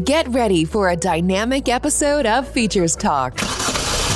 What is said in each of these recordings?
Get ready for a dynamic episode of Features Talk,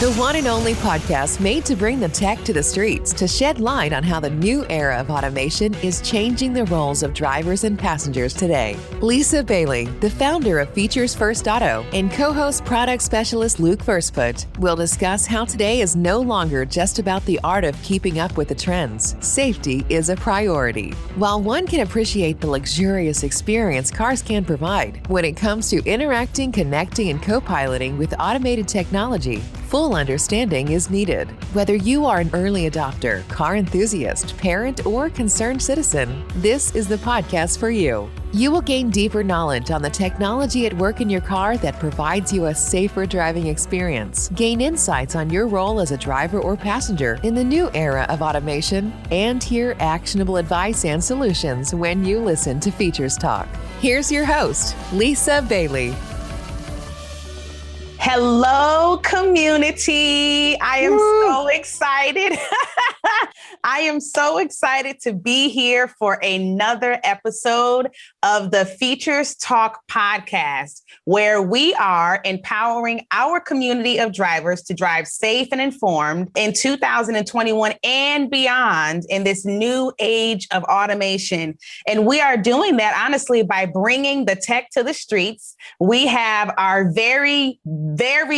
the one and only podcast made to bring the tech to the streets to shed light on how the new era of automation is changing the roles of drivers and passengers today. Lisa Bailey, the founder of FeaturesFirst Auto, and co-host product specialist Luke Verseput will discuss how today is no longer just about the art of keeping up with the trends. Safety is a priority. While one can appreciate the luxurious experience cars can provide, when it comes to interacting, connecting, and co-piloting with automated technology, full understanding is needed. Whether you are an early adopter, car enthusiast, parent, or concerned citizen, this is the podcast for you. You will gain deeper knowledge on the technology at work in your car that provides you a safer driving experience, gain insights on your role as a driver or passenger in the new era of automation, and hear actionable advice and solutions when you listen to Features Talk. Here's your host, Lisa Bailey. Hello, community. I am so excited. I am so excited to be here for another episode of the Features Talk Podcast, where we are empowering our community of drivers to drive safe and informed in 2021 and beyond in this new age of automation. And we are doing that, honestly, by bringing the tech to the streets. We have our very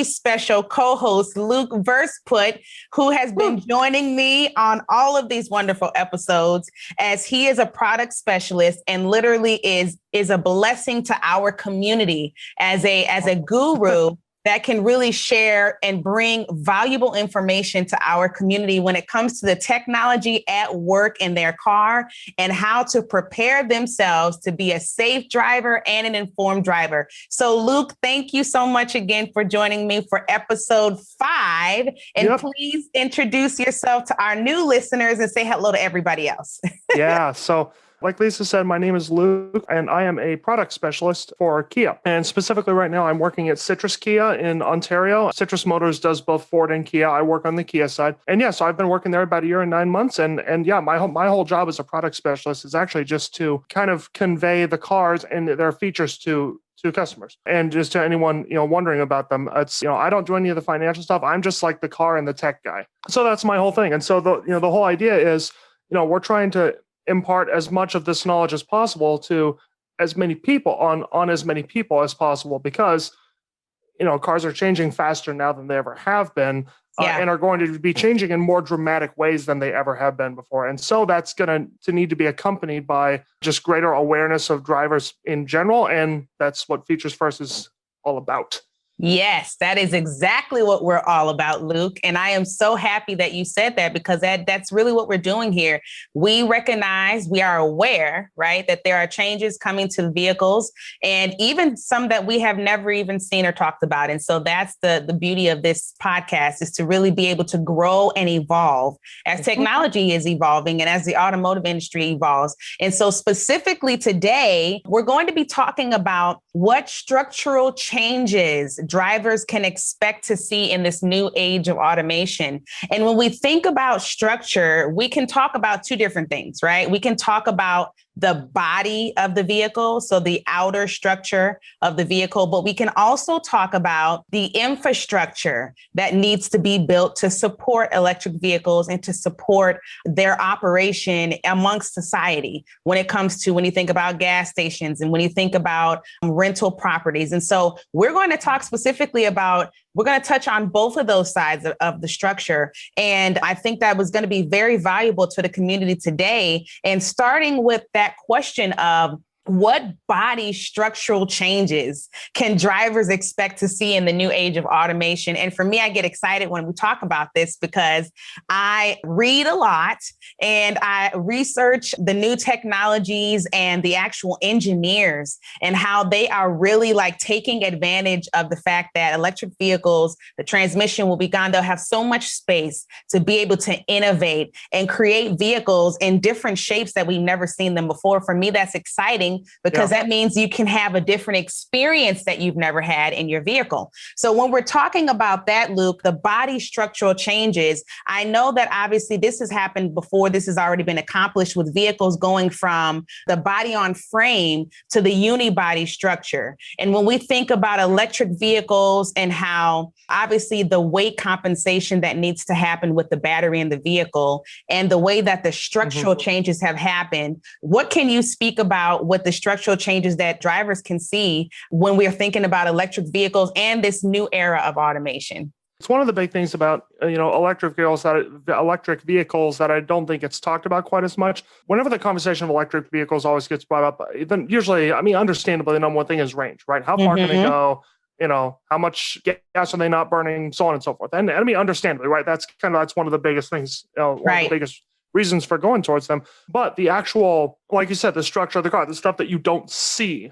special co-host, Luke Verseput, who has been joining me on all of these wonderful episodes, as he is a product specialist and literally is a blessing to our community as a guru that can really share and bring valuable information to our community when it comes to the technology at work in their car and how to prepare themselves to be a safe driver and an informed driver. So, Luke, thank you so much again for joining me for episode 5. And Please introduce yourself to our new listeners and say hello to everybody else. Yeah. So, like Lisa said, my name is Luke, and I am a product specialist for Kia. And specifically right now, I'm working at Citrus Kia in Ontario. Citrus Motors does both Ford and Kia. I work on the Kia side. And yeah, so I've been working there about a year and 9 months. And yeah, my whole job as a product specialist is actually just to kind of convey the cars and their features to customers. And just to anyone, wondering about them, it's, I don't do any of the financial stuff. I'm just like the car and the tech guy. So that's my whole thing. And so the whole idea is, we're trying to impart as much of this knowledge as possible to as many people on as many people as possible, because cars are changing faster now than they ever have been, and are going to be changing in more dramatic ways than they ever have been before. And so that's going to need to be accompanied by just greater awareness of drivers in general, and that's what Features First is all about. Yes, that is exactly what we're all about, Luke. And I am so happy that you said that, because that's really what we're doing here. We recognize, we are aware, right, that there are changes coming to the vehicles, and even some that we have never even seen or talked about. And so that's the beauty of this podcast, is to really be able to grow and evolve as technology is evolving and as the automotive industry evolves. And so specifically today, we're going to be talking about what structural changes drivers can expect to see in this new age of automation. And when we think about structure, we can talk about two different things, right? We can talk about the body of the vehicle, so the outer structure of the vehicle, but we can also talk about the infrastructure that needs to be built to support electric vehicles and to support their operation amongst society when you think about gas stations and when you think about rental properties. And so we're going to talk specifically about, we're going to touch on both of those sides of the structure. And I think that was going to be very valuable to the community today. And starting with that question of, what body structural changes can drivers expect to see in the new age of automation? And for me, I get excited when we talk about this, because I read a lot and I research the new technologies and the actual engineers and how they are really taking advantage of the fact that electric vehicles, the transmission will be gone. They'll have so much space to be able to innovate and create vehicles in different shapes that we've never seen them before. For me, that's exciting, exciting because that means you can have a different experience that you've never had in your vehicle. So when we're talking about that, Luke, the body structural changes, I know that obviously this has happened before. This has already been accomplished with vehicles going from the body on frame to the unibody structure. And when we think about electric vehicles and how obviously the weight compensation that needs to happen with the battery in the vehicle and the way that the structural changes have happened, what can you speak about what the structural changes that drivers can see when we're thinking about electric vehicles and this new era of automation? It's one of the big things about, electric vehicles that I don't think it's talked about quite as much. Whenever the conversation of electric vehicles always gets brought up, then usually, understandably, the number one thing is range, right? How far can they go? How much gas are they not burning, so on and so forth. And understandably, right? That's one of the biggest things, one of the biggest reasons for going towards them. But the actual, like you said, the structure of the car, the stuff that you don't see,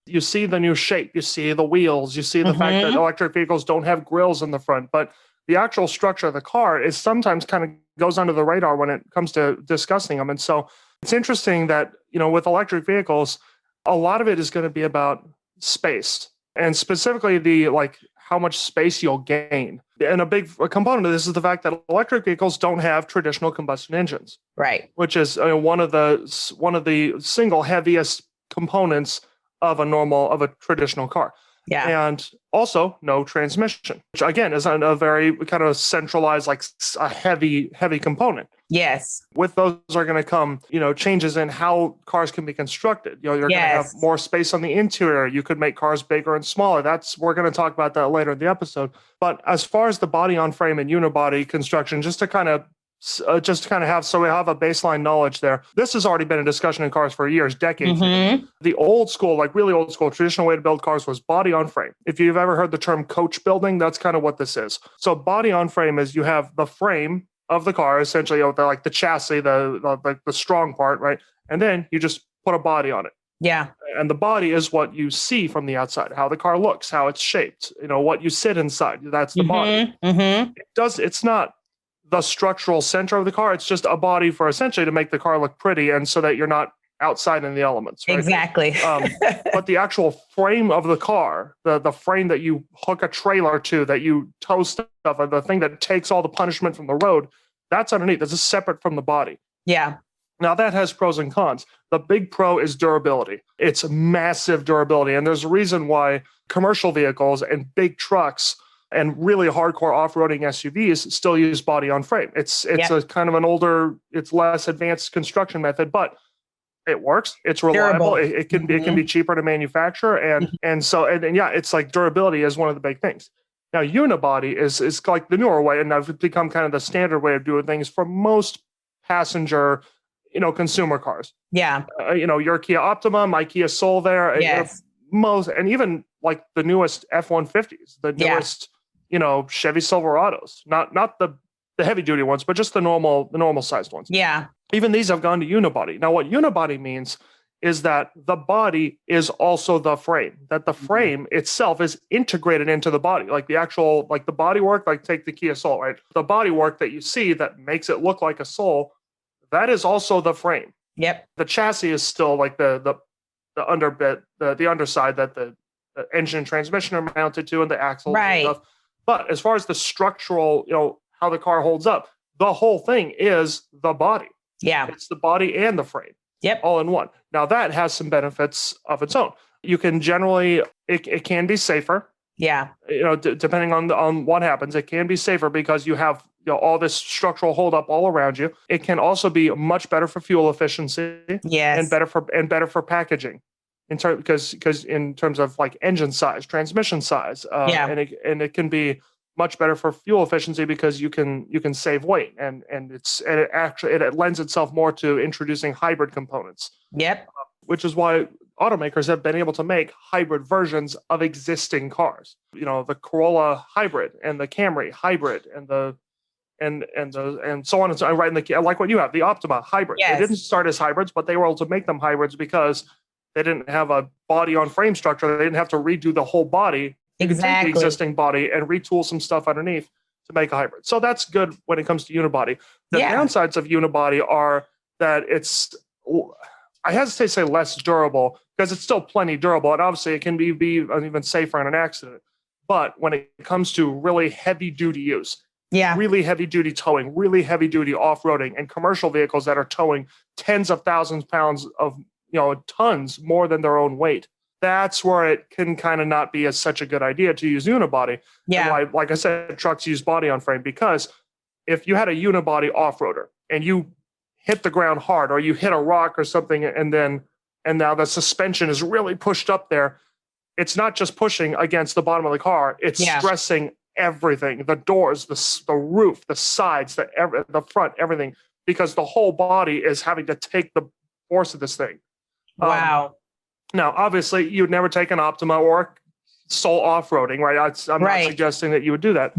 you see the new shape, you see the wheels, you see the fact that electric vehicles don't have grills in the front, but the actual structure of the car is sometimes kind of goes under the radar when it comes to discussing them. And so it's interesting that, with electric vehicles, a lot of it is going to be about space and specifically how much space you'll gain. And a big component of this is the fact that electric vehicles don't have traditional combustion engines, right? Which is one of the single heaviest components of a traditional car. Yeah. And also no transmission, which again is a very kind of centralized, a heavy component. Yes. With those are going to come, changes in how cars can be constructed. You're going to have more space on the interior. You could make cars bigger and smaller. We're going to talk about that later in the episode. But as far as the body on frame and unibody construction, just to kind of have, so we have a baseline knowledge there. This has already been a discussion in cars for years, decades. The old school, really old school, traditional way to build cars was body on frame. If you've ever heard the term coach building, that's kind of what this is. So body on frame is you have the frame of the car, essentially, the chassis, the strong part, right? And then you just put a body on it. Yeah. And the body is what you see from the outside, how the car looks, how it's shaped, what you sit inside. That's the body. It's not the structural center of the car. It's just a body for essentially to make the car look pretty and so that you're not outside in the elements. Right? Exactly. But the actual frame of the car, the frame that you hook a trailer to, that you tow stuff, and the thing that takes all the punishment from the road, that's underneath. This is separate from the body. Yeah. Now that has pros and cons. The big pro is durability. It's massive durability. And there's a reason why commercial vehicles and big trucks and really hardcore off-roading SUVs still use body on frame. It's a kind of an older, it's less advanced construction method, but it works. It's reliable. It can be cheaper to manufacture, and it's like durability is one of the big things. Now unibody is like the newer way, and I've become kind of the standard way of doing things for most passenger, consumer cars. Yeah. Your Kia Optima, my Kia Soul there. Yes. Most, and even like the newest F-150s, the newest. Chevy Silverados, not the heavy duty ones, but just the normal sized ones. Yeah. Even these have gone to unibody. Now, what unibody means is that the body is also the frame, that the frame itself is integrated into the body, like the actual, the body work, take the Kia Soul, right? The body work that you see that makes it look like a Soul, that is also the frame. Yep. The chassis is still like the underbit, the underside that the engine and transmission are mounted to, and the axles and stuff. But as far as the structural, how the car holds up, the whole thing is the body. Yeah. It's the body and the frame. Yep. All in one. Now that has some benefits of its own. You can generally, it can be safer. Yeah. Depending on what happens, it can be safer because you have all this structural hold up all around you. It can also be much better for fuel efficiency. Yes. And better for packaging. Because in terms of engine size, transmission size, and it can be much better for fuel efficiency because you can save weight and it lends itself more to introducing hybrid components. Yep. Which is why automakers have been able to make hybrid versions of existing cars. The Corolla hybrid and the Camry hybrid and so on and so on. Right, like what you have, the Optima hybrid. Yes. They didn't start as hybrids, but they were able to make them hybrids because they didn't have a body on frame structure. They didn't have to redo the whole body. Exactly. The existing body and retool some stuff underneath to make a hybrid. So that's good when it comes to unibody. The downsides of unibody are that I hesitate to say less durable because it's still plenty durable. And obviously it can be even safer in an accident. But when it comes to really heavy duty use, really heavy duty towing, really heavy duty off-roading, and commercial vehicles that are towing tens of thousands of pounds of, tons more than their own weight, that's where it can kind of not be such a good idea to use unibody. Yeah. And like I said, trucks use body on frame, because if you had a unibody off-roader and you hit the ground hard, or you hit a rock or something, and now the suspension is really pushed up there, it's not just pushing against the bottom of the car, it's stressing everything, the doors, the roof, the sides, the front, everything, because the whole body is having to take the force of this thing. Wow. Now, obviously, you'd never take an Optima or Soul off-roading, right? I'm not suggesting that you would do that.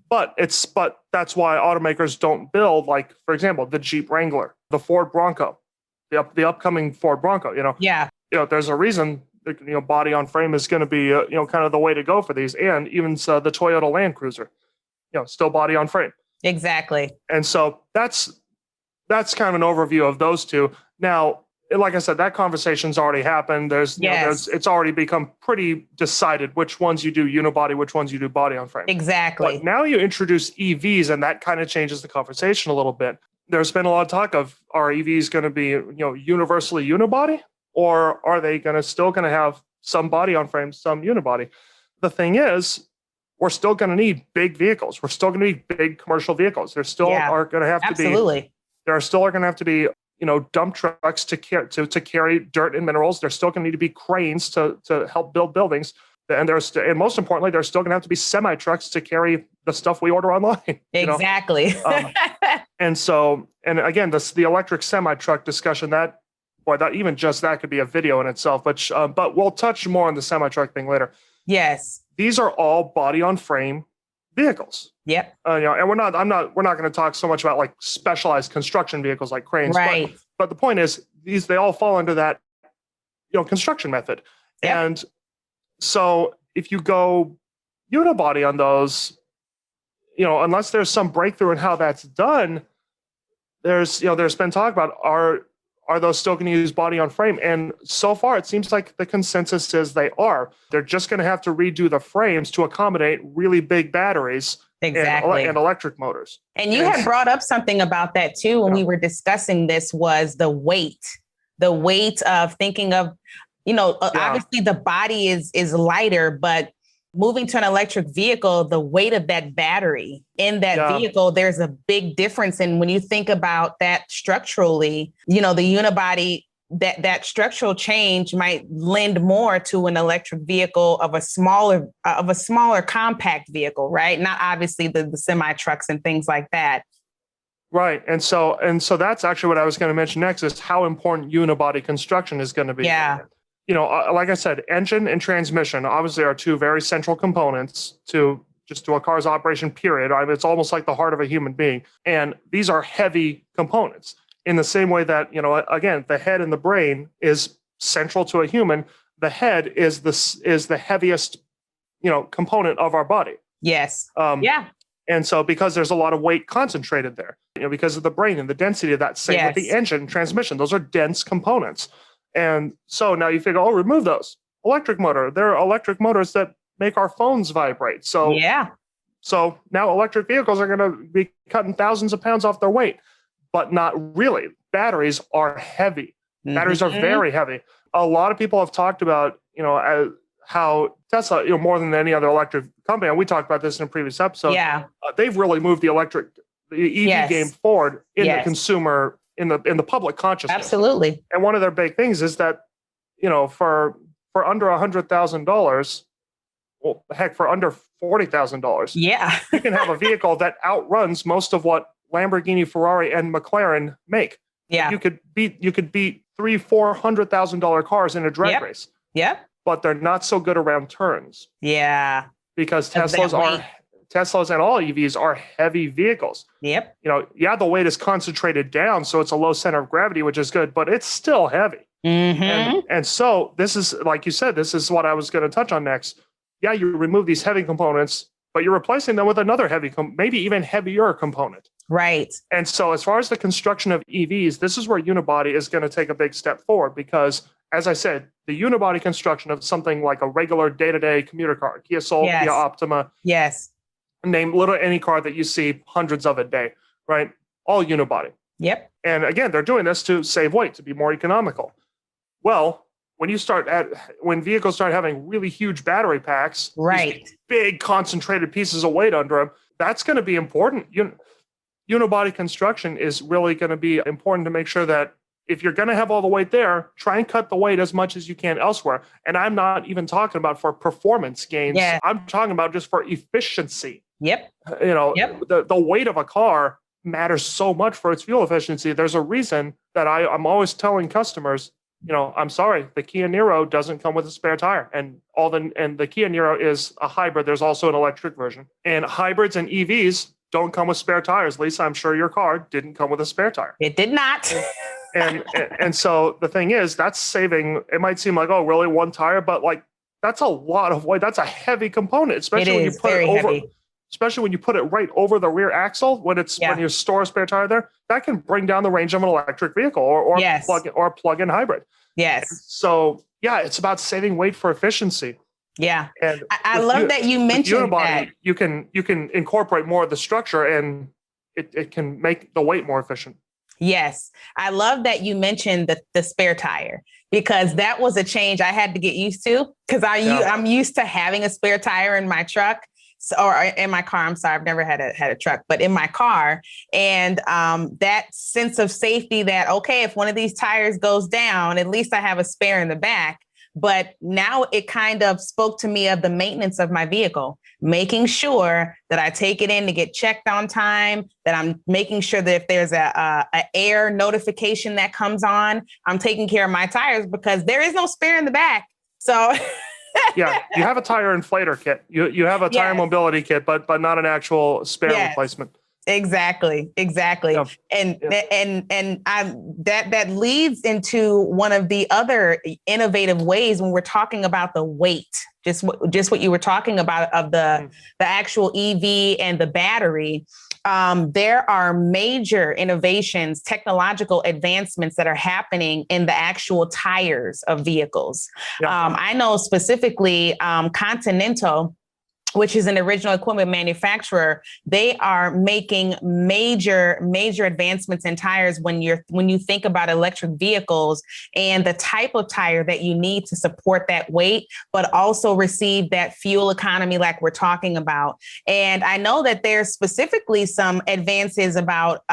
But that's why automakers don't build, like, for example, the Jeep Wrangler, the Ford Bronco, the upcoming Ford Bronco, there's a reason, body on frame is going to be, kind of the way to go for these. And even the Toyota Land Cruiser, still body on frame. Exactly. And so that's kind of an overview of those two. Now, like I said, that conversation's already happened. It's already become pretty decided which ones you do unibody, which ones you do body on frame. Exactly. But now you introduce EVs, and that kind of changes the conversation a little bit. There's been a lot of talk of, are EVs going to be, universally unibody, or are they still going to have some body on frame, some unibody? The thing is, we're still going to need big vehicles. We're still going to need big commercial vehicles. There still are going to have to be. There still are going to have to be, dump trucks to carry dirt and minerals. There's still going to need to be cranes to help build buildings. And and most importantly, there's still going to have to be semi trucks to carry the stuff we order online. Exactly. And again, the electric semi truck discussion, that even just that could be a video in itself. But we'll touch more on the semi truck thing later. Yes. These are all body on frame vehicles. Yep. And we're not going to talk so much about like specialized construction vehicles like cranes. Right. But the point is, they all fall under that, construction method. Yep. And so if you go unibody on those, unless there's some breakthrough in how that's done, there's been talk about, are those still going to use body on frame? And so far, it seems like the consensus is they are. They're just going to have to redo the frames to accommodate really big batteries and electric motors. And you had brought up something about that too when we were discussing this, was the weight of thinking of, obviously the body is lighter, but moving to an electric vehicle, the weight of that battery in that vehicle, there's a big difference. And when you think about that structurally, the unibody, that structural change might lend more to an electric vehicle of a smaller compact vehicle, right? Not obviously the semi trucks and things like that. Right. And so that's actually what I was going to mention next, is how important unibody construction is going to be. Yeah. Like I said, engine and transmission obviously are two very central components to a car's operation, period. It's almost like the heart of a human being. And these are heavy components in the same way that, again, the head and the brain is central to a human. The head is the heaviest, component of our body. Yes. And so because there's a lot of weight concentrated there, because of the brain and the density of that, same with the engine and transmission, those are dense components. And so now you figure, remove those. Electric motor. There are electric motors that make our phones vibrate. So now electric vehicles are going to be cutting thousands of pounds off their weight, but not really. Batteries are heavy. Mm-hmm. Batteries are very heavy. A lot of people have talked about, how Tesla, more than any other electric company, and we talked about this in a previous episode. They've really moved the EV game forward in the consumer, in the public consciousness. Absolutely. And one of their big things is that, for under $100,000, well, heck, for under $40,000, you can have a vehicle that outruns most of what Lamborghini, Ferrari, and McLaren make. Yeah, you could beat $300,000-$400,000 cars in a drag race. Yeah, but they're not so good around turns. Yeah, because Teslas and all EVs are heavy vehicles. Yep. The weight is concentrated down, so it's a low center of gravity, which is good, but it's still heavy. Mm-hmm. And so this is, like you said, this is what I was going to touch on next. You remove these heavy components, but you're replacing them with another heavy, maybe even heavier component. Right. And so as far as the construction of EVs, this is where unibody is going to take a big step forward because, as I said, the unibody construction of something like a regular day-to-day commuter car, Kia Soul, Yes. Kia Optima, Yes. name literally any car that you see hundreds of a day, right? All unibody. Yep. And again, they're doing this to save weight, to be more economical. Well, when vehicles start having really huge battery packs, right, big concentrated pieces of weight under them, that's going to be important. Unibody construction is really going to be important to make sure that if you're going to have all the weight there, try and cut the weight as much as you can elsewhere. And I'm not even talking about for performance gains. Yeah. I'm talking about just for efficiency. Yep. The weight of a car matters so much for its fuel efficiency. There's a reason that I'm always telling customers, I'm sorry, the Kia Niro doesn't come with a spare tire, and the Kia Niro is a hybrid. There's also an electric version, and hybrids and EVs don't come with spare tires. Lisa, I'm sure your car didn't come with a spare tire. It did not. and so the thing is, that's saving. It might seem like, oh, really, one tire, but like that's a lot of weight. That's a heavy component, especially when you put it over. Heavy. Especially when you put it right over the rear axle, when you store a spare tire there, that can bring down the range of an electric vehicle or plug-in hybrid. Yes. And so it's about saving weight for efficiency. Yeah. And I love that you mentioned unibody, that. You can incorporate more of the structure, and it can make the weight more efficient. Yes. I love that you mentioned the spare tire, because that was a change I had to get used to, because I'm used to having a spare tire in my truck. Or in my car. I'm sorry, I've never had a truck, but in my car. And that sense of safety that, okay, if one of these tires goes down, at least I have a spare in the back. But now it kind of spoke to me of the maintenance of my vehicle, making sure that I take it in to get checked on time, that I'm making sure that if there's a air notification that comes on, I'm taking care of my tires, because there is no spare in the back. So yeah, you have a tire inflator kit. You have a tire mobility kit, but not an actual spare replacement. Exactly. Yeah. And that leads into one of the other innovative ways when we're talking about the weight, just what you were talking about of the actual EV and the battery. There are major innovations, technological advancements that are happening in the actual tires of vehicles. Yeah. I know specifically Continental, which is an original equipment manufacturer, they are making major advancements in tires when you think about electric vehicles and the type of tire that you need to support that weight, but also receive that fuel economy like we're talking about. And I know that there's specifically some advances about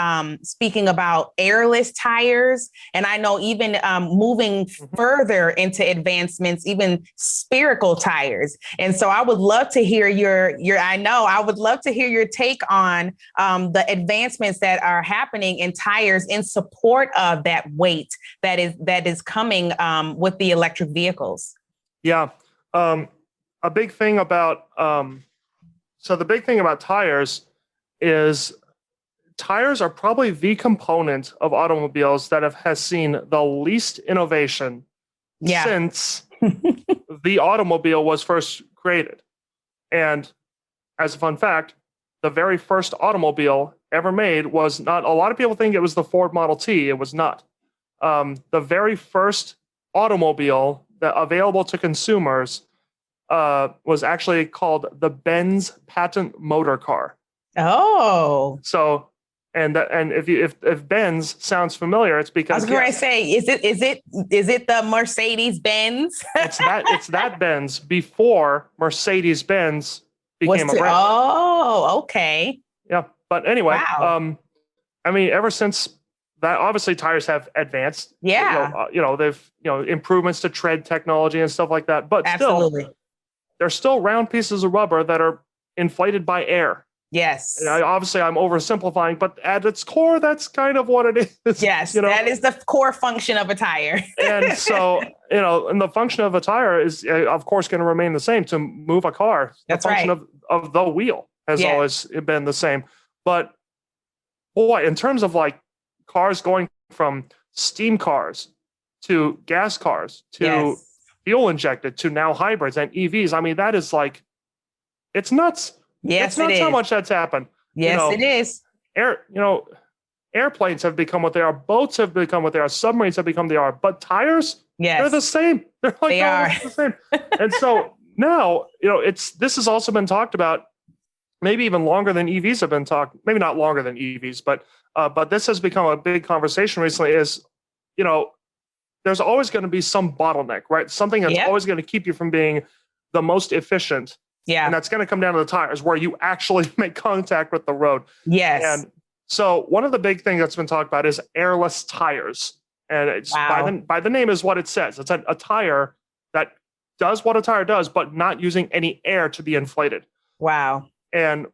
speaking about airless tires. And I know even moving further into advancements, even spherical tires. And so I would love to hear I would love to hear your take on the advancements that are happening in tires in support of that weight that is coming with the electric vehicles. Yeah. The big thing about tires is tires are probably the component of automobiles that has seen the least innovation since the automobile was first created. And as a fun fact, the very first automobile ever made was not, a lot of people think it was the Ford Model T. It was not. The very first automobile that available to consumers was actually called the Benz patent motor car. Oh. So, and if Benz sounds familiar, it's because I was going to say, is it the Mercedes Benz? it's that Benz before Mercedes Benz became a brand. Oh, okay. Yeah, but anyway, wow. I mean, ever since that, obviously tires have advanced. Yeah. They've improvements to tread technology and stuff like that. But absolutely, still, they're still round pieces of rubber that are inflated by air. Yes. And obviously, I'm oversimplifying, but at its core, that's kind of what it is. Yes, that is the core function of a tire. And so, and the function of a tire is, of course, going to remain the same to move a car. That's the function of the wheel has always been the same. But boy, in terms of like cars going from steam cars to gas cars to fuel injected to now hybrids and EVs, I mean, that is like, it's nuts. Yes, it's nuts how much that's happened. Yes, it is. airplanes have become what they are, boats have become what they are, submarines have become they are, but tires, Yes. they're the same. They're like They are the same. And so now, this has also been talked about maybe even longer than EVs have been talked, maybe not longer than EVs, but this has become a big conversation recently is, there's always going to be some bottleneck, right? Something that's always going to keep you from being the most efficient. Yeah. And that's going to come down to the tires where you actually make contact with the road. Yes. And so one of the big things that's been talked about is airless tires. And it's by the name is what it says. It's a tire that does what a tire does, but not using any air to be inflated. Wow. And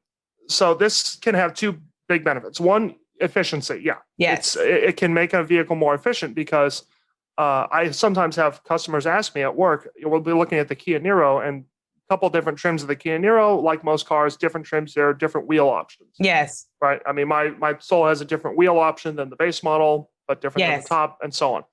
so this can have two big benefits. One, efficiency. Yeah. Yes. It can make a vehicle more efficient because I sometimes have customers ask me at work, we'll be looking at the Kia Niro and a couple different trims of the Kia Niro, like most cars, different trims, there are different wheel options. Yes. Right. I mean, my Soul has a different wheel option than the base model, but different than the top and so on.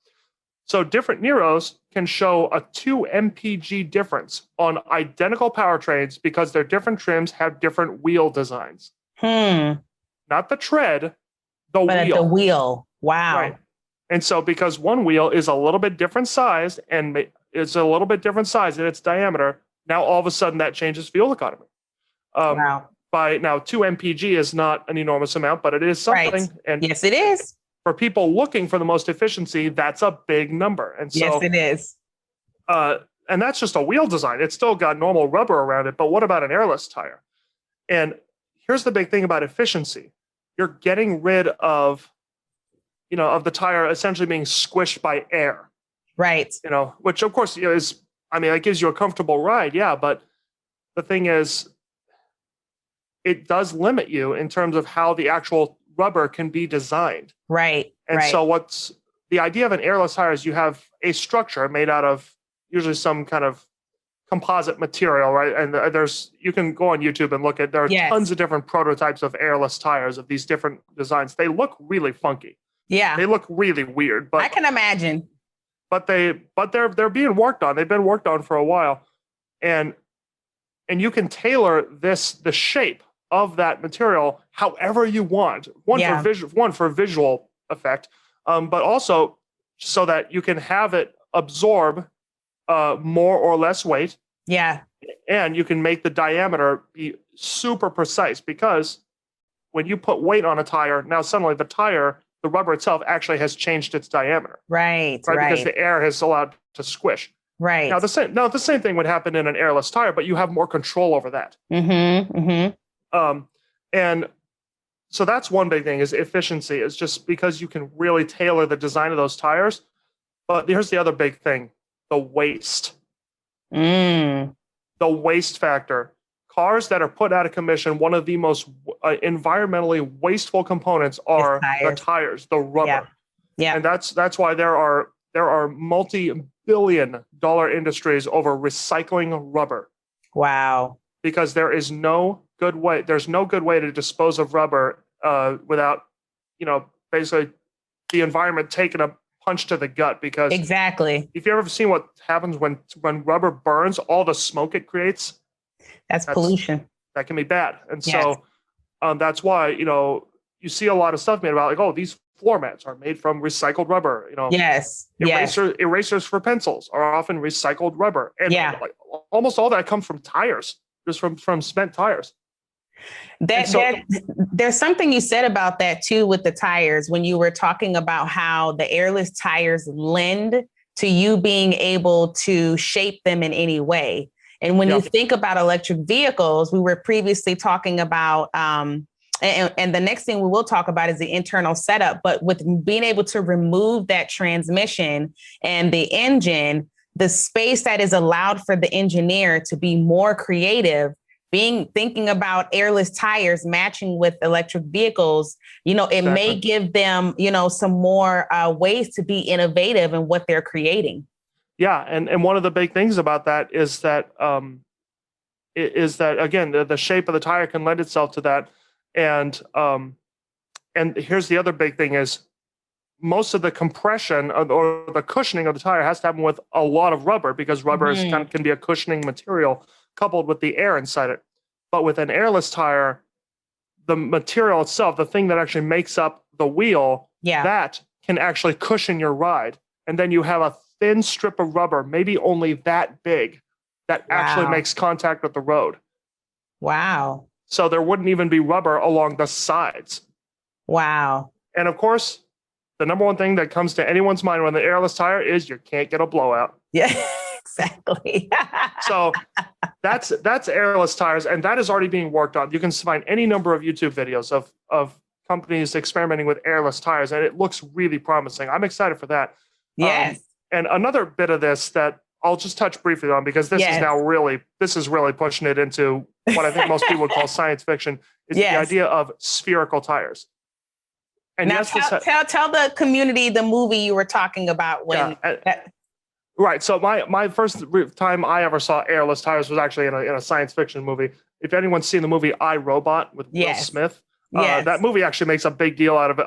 So different Niros can show a 2 mpg difference on identical powertrains because their different trims have different wheel designs. Not the tread, the wheel. The wheel. Wow. Right. And so because one wheel is a little bit different size and it's a little bit different size in its diameter, now all of a sudden that changes fuel economy. Wow. By now 2 mpg is not an enormous amount, but it is something. Right. And yes, it is. For people looking for the most efficiency, that's a big number. And so, yes, it is. And that's just a wheel design. It's still got normal rubber around it, but what about an airless tire? And here's the big thing about efficiency. You're getting rid of, of the tire essentially being squished by air. Right. Which of course is, it gives you a comfortable ride. Yeah. But the thing is, it does limit you in terms of how the actual rubber can be designed. Right. And so what's the idea of an airless tire is you have a structure made out of usually some kind of composite material, right? And you can go on YouTube and look at, there are tons of different prototypes of airless tires of these different designs. They look really funky. Yeah. They look really weird, but I can imagine. But they're being worked on. They've been worked on for a while. And you can tailor the shape of that material however you want. One for visual effect, but also so that you can have it absorb more or less weight. Yeah. And you can make the diameter be super precise because when you put weight on a tire, now suddenly the rubber itself actually has changed its diameter. Right. Because the air has allowed to squish. Right. Now the same thing would happen in an airless tire, but you have more control over that. And so that's one big thing is efficiency, is just because you can really tailor the design of those tires. But here's the other big thing, the waste. The waste factor. Cars that are put out of commission, one of the most environmentally wasteful components are the tires, the rubber. Yeah. And that's why there are multi-billion-dollar industries over recycling rubber. Wow. Because there's no good way to dispose of rubber without, basically the environment taking a punch to the gut. Because exactly, if you've ever seen what happens when rubber burns, all the smoke it creates, that's pollution. That can be bad. And so that's why, you see a lot of stuff made about these floor mats are made from recycled rubber. Erasers for pencils are often recycled rubber. And almost all that comes from tires. Just from spent tires. There's something you said about that too with the tires when you were talking about how the airless tires lend to you being able to shape them in any way. And when you think about electric vehicles, we were previously talking about, and the next thing we will talk about is the internal setup, but with being able to remove that transmission and the engine, the space that is allowed for the engineer to be more creative, thinking about airless tires matching with electric vehicles, it may give them, some more ways to be innovative in what they're creating. Yeah. And one of the big things about that is that again, the shape of the tire can lend itself to that. And here's the other big thing is most of the compression or the cushioning of the tire has to happen with a lot of rubber because rubber can be a cushioning material coupled with the air inside it. But with an airless tire, the material itself, the thing that actually makes up the wheel, that can actually cushion your ride. And then you have a thin strip of rubber, maybe only that big, that actually makes contact with the road. Wow. So there wouldn't even be rubber along the sides. Wow. And of course, the number one thing that comes to anyone's mind when the airless tire is you can't get a blowout. Yeah, exactly. So that's airless tires, and that is already being worked on. You can find any number of YouTube videos of companies experimenting with airless tires, and it looks really promising. I'm excited for that. Yes. And another bit of this that I'll just touch briefly on, because this is really pushing it into what I think most people would call science fiction, is the idea of spherical tires. And now tell the community the movie you were talking about when. Right. So my first time I ever saw airless tires was actually in a science fiction movie. If anyone's seen the movie I, Robot with Will Smith, that movie actually makes a big deal out of it.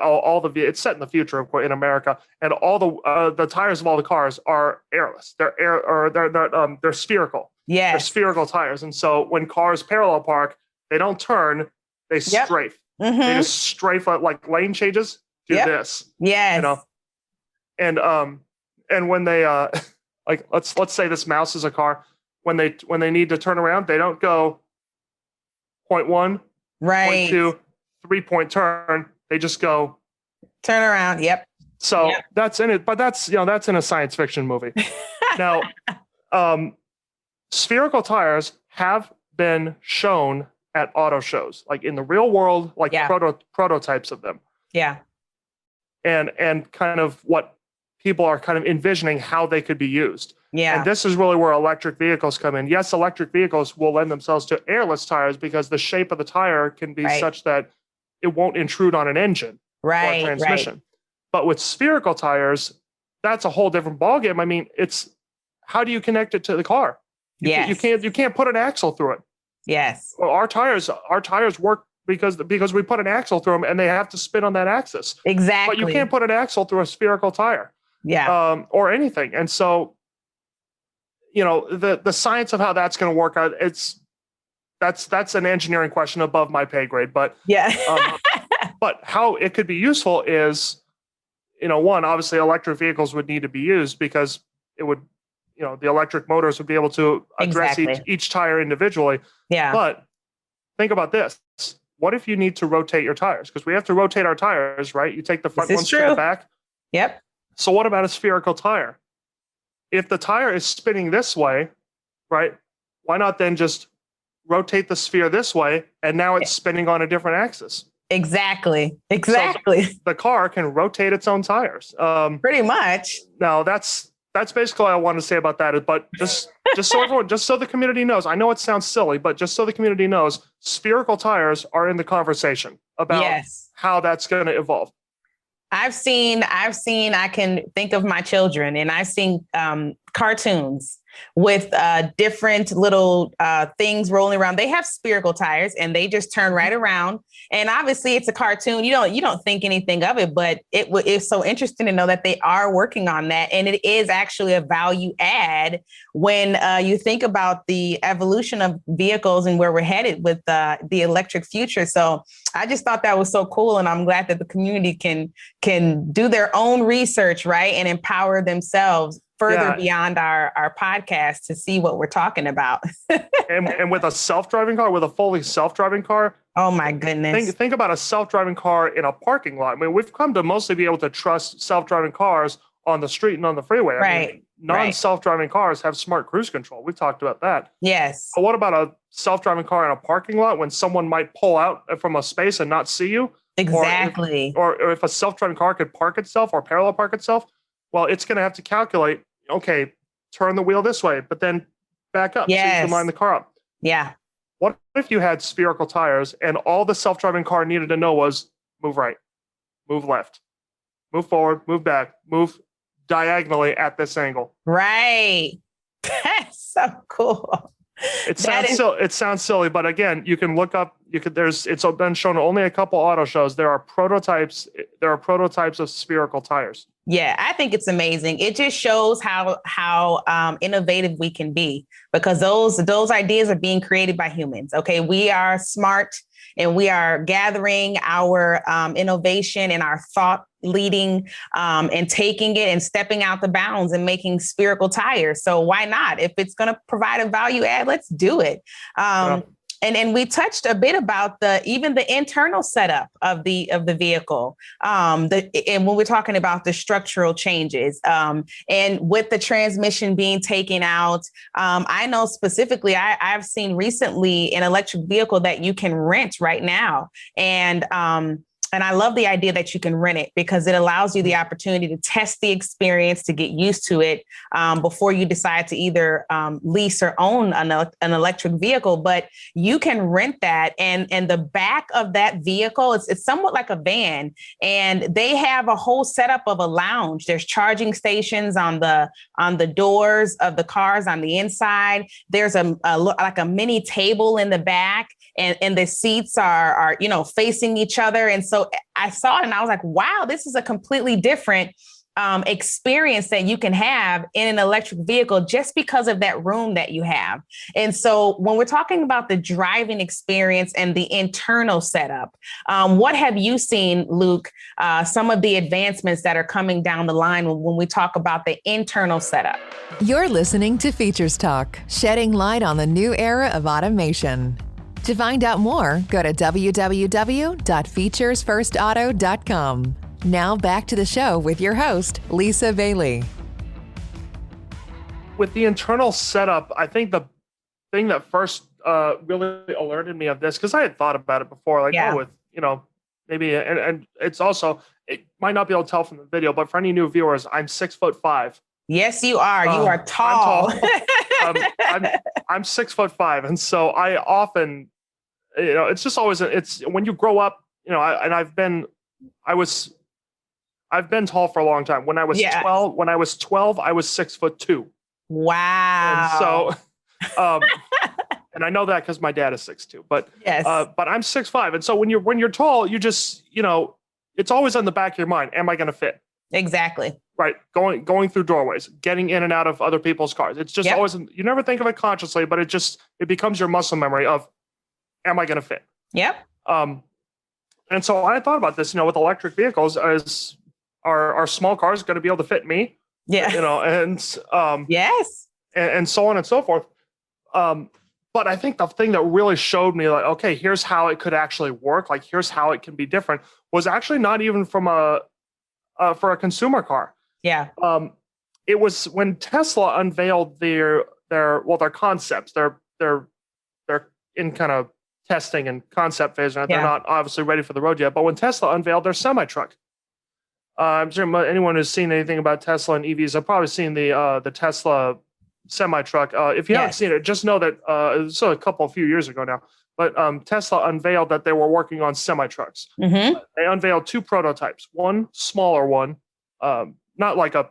It's set in the future, of course, in America, and all the tires of all the cars are airless. They're spherical. Yeah, they're spherical tires, and so when cars parallel park, they don't turn; they strafe. Mm-hmm. They just strafe like lane changes. Do this. Yeah. You know, and when they like let's say this mouse is a car, when they need to turn around, they don't go 0.1, right, 0.2, 3-point turn. They just go turn around. Yep. So that's in it, but that's in a science fiction movie. Now, spherical tires have been shown at auto shows, like in the real world, like prototypes of them. Yeah. And kind of what people are kind of envisioning how they could be used. Yeah. And this is really where electric vehicles come in. Yes, electric vehicles will lend themselves to airless tires because the shape of the tire can be such that it won't intrude on an engine or a transmission. But with spherical tires, that's a whole different ballgame. I mean, it's how do you connect it to the car? You can't put an axle through it. Yes. Well, our tires work because we put an axle through them and they have to spin on that axis. Exactly. But you can't put an axle through a spherical tire. Yeah. Or anything. And so, the science of how that's going to work out, that's an engineering question above my pay grade. But but how it could be useful is, one, obviously electric vehicles would need to be used because it would, the electric motors would be able to address each tire individually. Yeah. But think about this. What if you need to rotate your tires? Because we have to rotate our tires, right? You take the front ones to the back. Yep. So what about a spherical tire? If the tire is spinning this way, right, why not then just rotate the sphere this way, and now it's spinning on a different axis? Exactly. So the car can rotate its own tires. Pretty much. Now that's basically all I want to say about that. But just so the community knows, I know it sounds silly, but just so the community knows, spherical tires are in the conversation about how that's going to evolve. I can think of my children, and I've seen cartoons with different little things rolling around. They have spherical tires and they just turn right around. And obviously it's a cartoon. You don't think anything of it, but it's so interesting to know that they are working on that. And it is actually a value add when you think about the evolution of vehicles and where we're headed with the electric future. So I just thought that was so cool. And I'm glad that the community can do their own research, right, and empower themselves further beyond our podcast to see what we're talking about. and with a self-driving car, with a fully self-driving car. Oh my goodness. Think about a self-driving car in a parking lot. I mean, we've come to mostly be able to trust self-driving cars on the street and on the freeway. I mean, non-self-driving cars have smart cruise control. We've talked about that. Yes. But what about a self-driving car in a parking lot when someone might pull out from a space and not see you? Exactly. Or if a self-driving car could park itself or parallel park itself, well, it's going to have to calculate, okay, turn the wheel this way, but then back up so you can line the car up. Yeah. What if you had spherical tires and all the self-driving car needed to know was move right, move left, move forward, move back, move diagonally at this angle? Right. That's so cool. It sounds silly, but again, you can look up. It's been shown only a couple auto shows. There are prototypes of spherical tires. Yeah, I think it's amazing. It just shows how innovative we can be, because those ideas are being created by humans. Okay, we are smart and we are gathering our innovation and our thought leading and taking it and stepping out the bounds and making spherical tires. So why not? If it's going to provide a value add, let's do it. And we touched a bit about even the internal setup of the vehicle. And when we're talking about the structural changes, and with the transmission being taken out, I know specifically I've seen recently an electric vehicle that you can rent right now. And I love the idea that you can rent it, because it allows you the opportunity to test the experience, to get used to it before you decide to either lease or own an electric vehicle. But you can rent that, and the back of that vehicle, it's somewhat like a van, and they have a whole setup of a lounge. There's charging stations on the doors of the cars on the inside. There's like a mini table in the back. And the seats are facing each other. And so I saw it and I was like, wow, this is a completely different experience that you can have in an electric vehicle just because of that room that you have. And so when we're talking about the driving experience and the internal setup, what have you seen, Luke, some of the advancements that are coming down the line when we talk about the internal setup? You're listening to Features Talk, shedding light on the new era of automation. To find out more, go to www.FeaturesFirstAuto.com. Now back to the show with your host, Lisa Bailey. With the internal setup, I think the thing that first really alerted me of this, because I had thought about it before, maybe, and it's also, it might not be able to tell from the video, but for any new viewers, I'm 6'5". Yes, you are. You are tall. I'm 6'5", and so I often, it's just always it's when you grow up, I've been tall for a long time. When I was 12, I was 6'2". Wow. And so, and I know that because my dad is 6'2", but yes, but I'm 6'5", and so when you're tall, you just it's always in the back of your mind. Am I going to fit? Exactly. Right. Going through doorways, getting in and out of other people's cars. It's just always, you never think of it consciously, but it becomes your muscle memory of, am I going to fit? Yep. And so I thought about this, with electric vehicles, as are small cars going to be able to fit me? Yeah. And yes. And so on and so forth. But I think the thing that really showed me, like, okay, here's how it could actually work. Like, here's how it can be different, was actually not even from for a consumer car. Yeah. It was when Tesla unveiled their concepts. They're in kind of testing and concept phase, and they're not obviously ready for the road yet. But when Tesla unveiled their semi-truck, I'm sure anyone who's seen anything about Tesla and EVs have probably seen the Tesla semi-truck. If you haven't seen it, just know that it's a few years ago now. But Tesla unveiled that they were working on semi-trucks. Mm-hmm. They unveiled two prototypes. One smaller one, not like a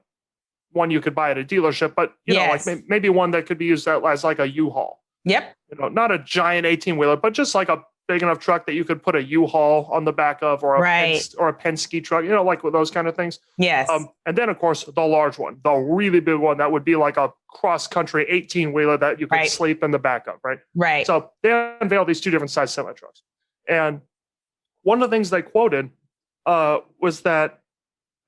one you could buy at a dealership, but like maybe one that could be used as like a U-Haul. Yep. Not a giant 18-wheeler, but just like a big enough truck that you could put a U-Haul on the back of, or a Penske truck, like with those kind of things. Yes. And then of course the large one, the really big one that would be like a cross-country 18-wheeler that you could sleep in the back of, right? Right. So they unveiled these two different size semi-trucks. And one of the things they quoted was that,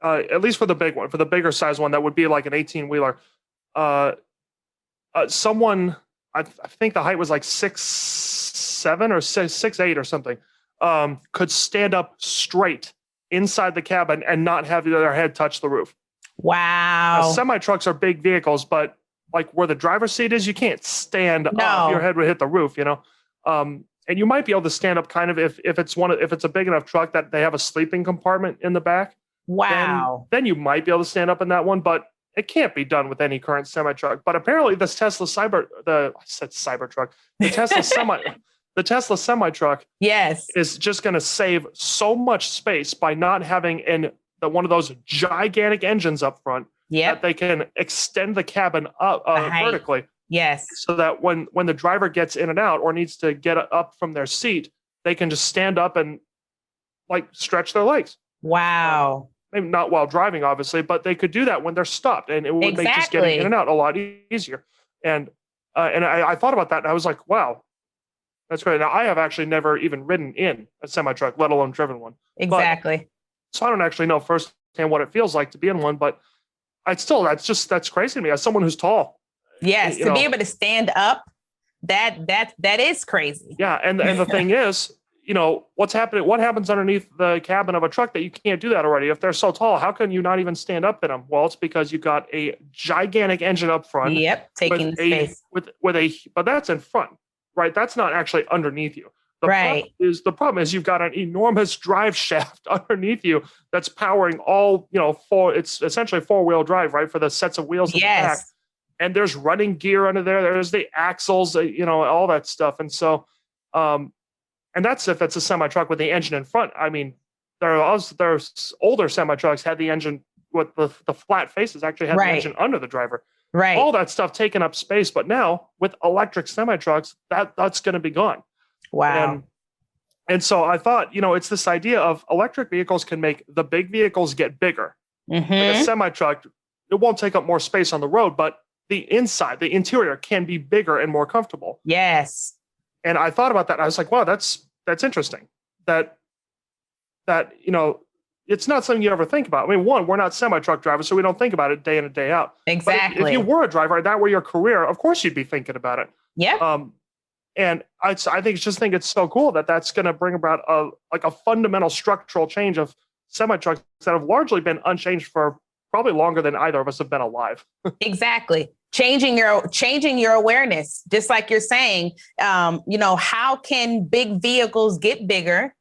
at least for the big one, for the bigger size one, that would be like an 18-wheeler, someone, I think the height was like 6'7" or 6'8" or something, could stand up straight inside the cabin and not have their head touch the roof. Wow. Now, semi-trucks are big vehicles, but like where the driver's seat is, you can't stand up. Your head would hit the roof, and you might be able to stand up kind of if it's a big enough truck that they have a sleeping compartment in the back. Wow. Then you might be able to stand up in that one, but it can't be done with any current semi-truck. But apparently this Tesla the Tesla semi-truck is just going to save so much space by not having one of those gigantic engines up front that they can extend the cabin up vertically. Yes. So that when the driver gets in and out or needs to get up from their seat, they can just stand up and like stretch their legs. Wow. maybe not while driving, obviously, but they could do that when they're stopped, and it would make just getting in and out a lot easier. And I thought about that, and I was like, wow, that's great. Now, I have actually never even ridden in a semi-truck, let alone driven one. Exactly. So I don't actually know firsthand what it feels like to be in one, but that's crazy to me as someone who's tall. Yes, to be able to stand up, that is crazy. Yeah, and the thing is, what happens underneath the cabin of a truck that you can't do that already? If they're so tall, how can you not even stand up in them? Well, it's because you've got a gigantic engine up front. Yep, taking the space. But that's in front, right? That's not actually underneath you. The problem is you've got an enormous drive shaft underneath you that's powering all, it's essentially 4-wheel drive, right? For the sets of wheels in the back. And there's running gear under there. There's the axles, all that stuff. And so, and that's if it's a semi truck with the engine in front. I mean, there's older semi trucks had the engine with the flat faces actually had the engine under the driver. Right. All that stuff taking up space. But now with electric semi trucks, that's going to be gone. Wow. And so I thought, it's this idea of electric vehicles can make the big vehicles get bigger. Mm-hmm. Like a semi truck, it won't take up more space on the road, but the interior can be bigger and more comfortable. Yes. And I thought about that. I was like, wow, that's interesting. That it's not something you ever think about. I mean, one, we're not semi-truck drivers, so we don't think about it day in and day out. Exactly. But if you were a driver, that were your career, of course you'd be thinking about it. Yeah. And I think it's so cool that that's going to bring about a fundamental structural change of semi-trucks that have largely been unchanged for probably longer than either of us have been alive. Exactly. Changing your awareness, just like you're saying, how can big vehicles get bigger?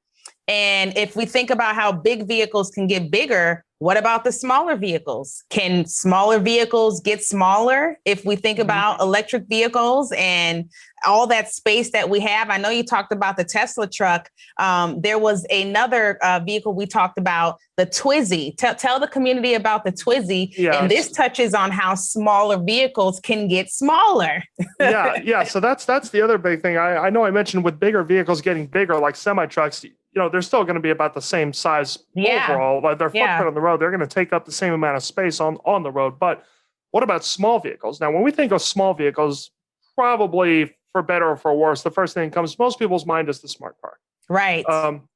And if we think about how big vehicles can get bigger, what about the smaller vehicles? Can smaller vehicles get smaller? If we think about electric vehicles and all that space that we have, I know you talked about the Tesla truck. There was another vehicle we talked about, the Twizy. Tell the community about the Twizy. Yes. And this touches on how smaller vehicles can get smaller. Yeah. So that's the other big thing. I know I mentioned with bigger vehicles getting bigger, like semi-trucks, they're still going to be about the same size overall. Like their footprint on the road, they're going to take up the same amount of space on the road. But what about small vehicles? Now, when we think of small vehicles, probably for better or for worse, the first thing that comes to most people's mind is the smart car. Right.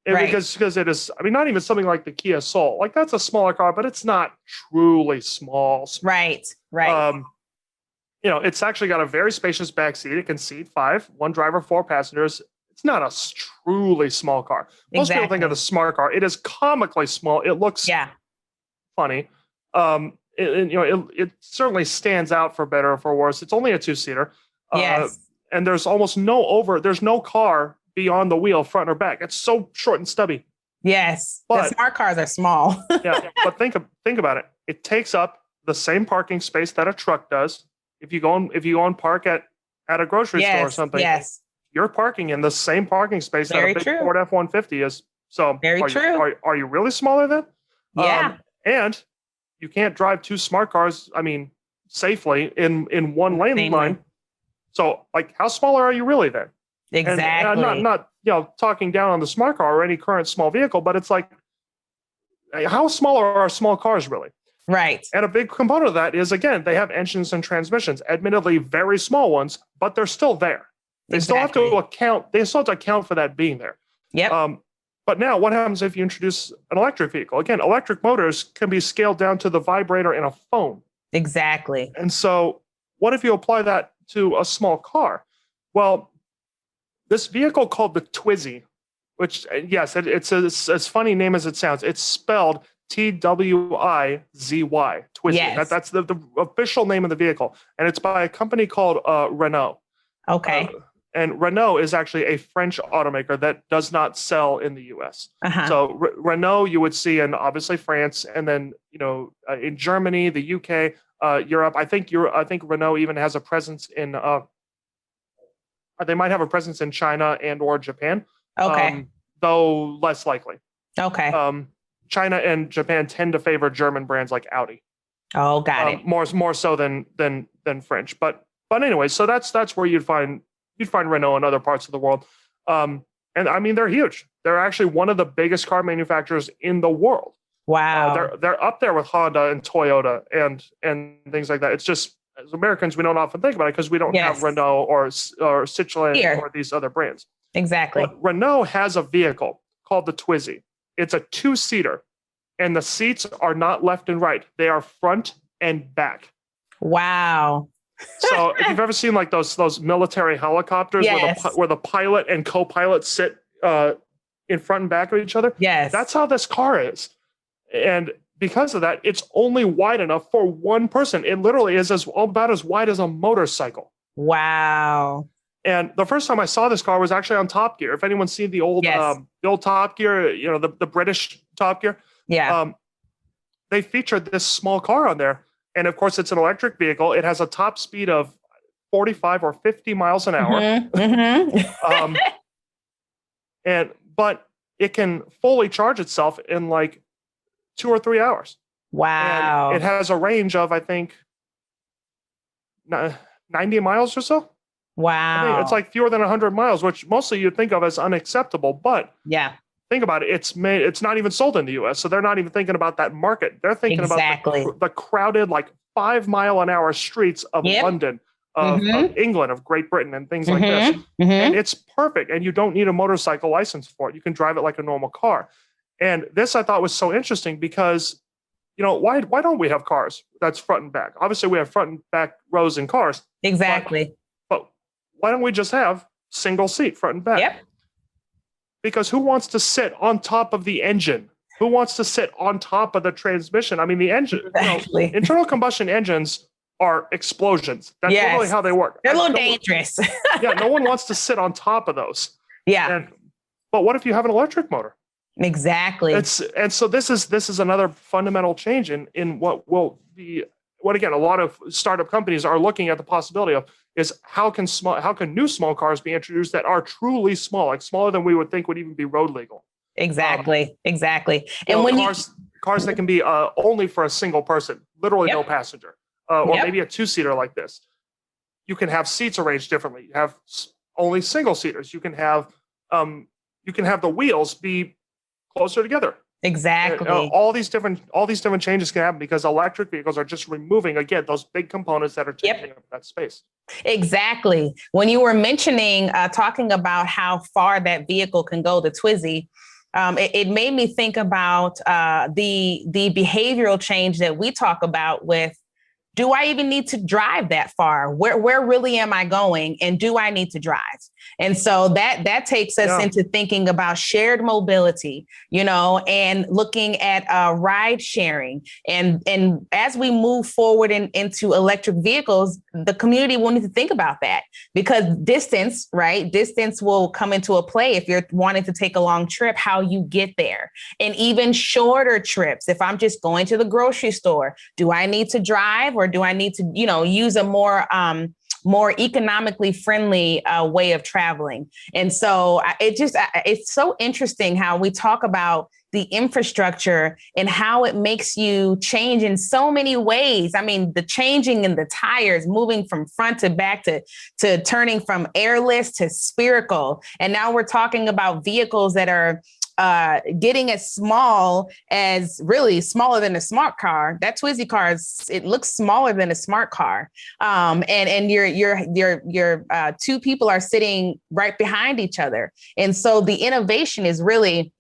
Because it is, not even something like the Kia Soul. Like that's a smaller car, but it's not truly small. Right. It's actually got a very spacious back seat. It can seat 5, 1 driver, 4 passengers. It's not a truly small car. Most people think of the smart car. It is comically small. It looks funny. It certainly stands out for better or for worse. It's only a 2-seater. Yes. And there's almost there's no car beyond the wheel, front or back. It's so short and stubby. Yes. The smart cars are small. Yeah. But think about it. It takes up the same parking space that a truck does. If you go and park at a grocery store or something. Yes. You're parking in the same parking space that a big Ford F-150 is. So are you really smaller then? Yeah. And you can't drive 2 smart cars, safely in one line. So like how smaller are you really then? Exactly. And I'm not talking down on the smart car or any current small vehicle, but it's like how smaller are small cars really? Right. And a big component of that is, again, they have engines and transmissions, admittedly very small ones, but they're still there. They still have to account for that being there. Yep. But now what happens if you introduce an electric vehicle? Again, electric motors can be scaled down to the vibrator in a phone. Exactly. And so what if you apply that to a small car? Well, this vehicle called the Twizy, which, yes, it's as funny name as it sounds. It's spelled Twizy, Twizy. Yes. That's the official name of the vehicle. And it's by a company called Renault. Okay. And Renault is actually a French automaker that does not sell in the U.S. So Renault you would see in obviously France, and then in Germany, the U.K., Europe. I think Renault even has a presence in. They might have a presence in China and or Japan. Okay. Though less likely. Okay. China and Japan tend to favor German brands like Audi. Oh, got it. More so than French, but anyway, so that's where you'd find Renault in other parts of the world. And they're huge. They're actually one of the biggest car manufacturers in the world. Wow. They're up there with Honda and Toyota and things like that. It's just, as Americans, we don't often think about it because we don't have Renault or Citroën or these other brands. Exactly. But Renault has a vehicle called the Twizy. It's a 2-seater, and the seats are not left and right. They are front and back. Wow. So if you've ever seen like those military helicopters where the pilot and co-pilot sit in front and back of each other, that's how this car is. And because of that, it's only wide enough for one person. It literally is about as wide as a motorcycle. Wow. And the first time I saw this car was actually on Top Gear. If anyone's seen the old Top Gear, the British Top Gear, they featured this small car on there. And of course, it's an electric vehicle. It has a top speed of 45 or 50 miles an hour. But it can fully charge itself in like 2 or 3 hours. Wow. And it has a range of, I think, 90 miles or so. Wow. I mean, it's like fewer than 100 miles, which mostly you'd think of as unacceptable. But think about it. It's not even sold in the US. So they're not even thinking about that market. They're thinking about the crowded, like 5-mile-an-hour streets of London, of England, of Great Britain, and things like this. And it's perfect. And you don't need a motorcycle license for it. You can drive it like a normal car. And this I thought was so interesting because, why don't we have cars that's front and back? Obviously, we have front and back rows in cars. Exactly. But why don't we just have single seat front and back? Yep. Because who wants to sit on top of the engine? Who wants to sit on top of the transmission? I mean, the engine, internal combustion engines are explosions. That's literally how they work. They're a little dangerous. No one wants to sit on top of those. Yeah. But what if you have an electric motor? Exactly. And so this is another fundamental change in what will be, what again, a lot of startup companies are looking at the possibility of is how can new small cars be introduced that are truly small, like smaller than we would think would even be road legal. Exactly. And when cars that can be only for a single person, literally no passenger, or maybe a 2-seater like this. You can have seats arranged differently. You have only single seaters. You can have the wheels be closer together. Exactly. And, all these different changes can happen because electric vehicles are just removing, again, those big components that are taking up that space. Exactly. When you were mentioning, talking about how far that vehicle can go, the Twizy, it made me think about the behavioral change that we talk about with, do I even need to drive that far? Where really am I going? And do I need to drive? And so that takes us into thinking about shared mobility, and looking at ride sharing. And as we move forward into electric vehicles, the community will need to think about that because distance will come into a play if you're wanting to take a long trip, how you get there. And even shorter trips, if I'm just going to the grocery store, do I need to drive or do I need to, use a more economically friendly way of traveling? And so it's so interesting how we talk about the infrastructure and how it makes you change in so many ways. I mean, the changing in the tires, moving from front to back to turning from airless to spherical. And now we're talking about vehicles that are getting as small as really smaller than a smart car. That Twizy car it looks smaller than a smart car. And your 2 people are sitting right behind each other. And so the innovation is really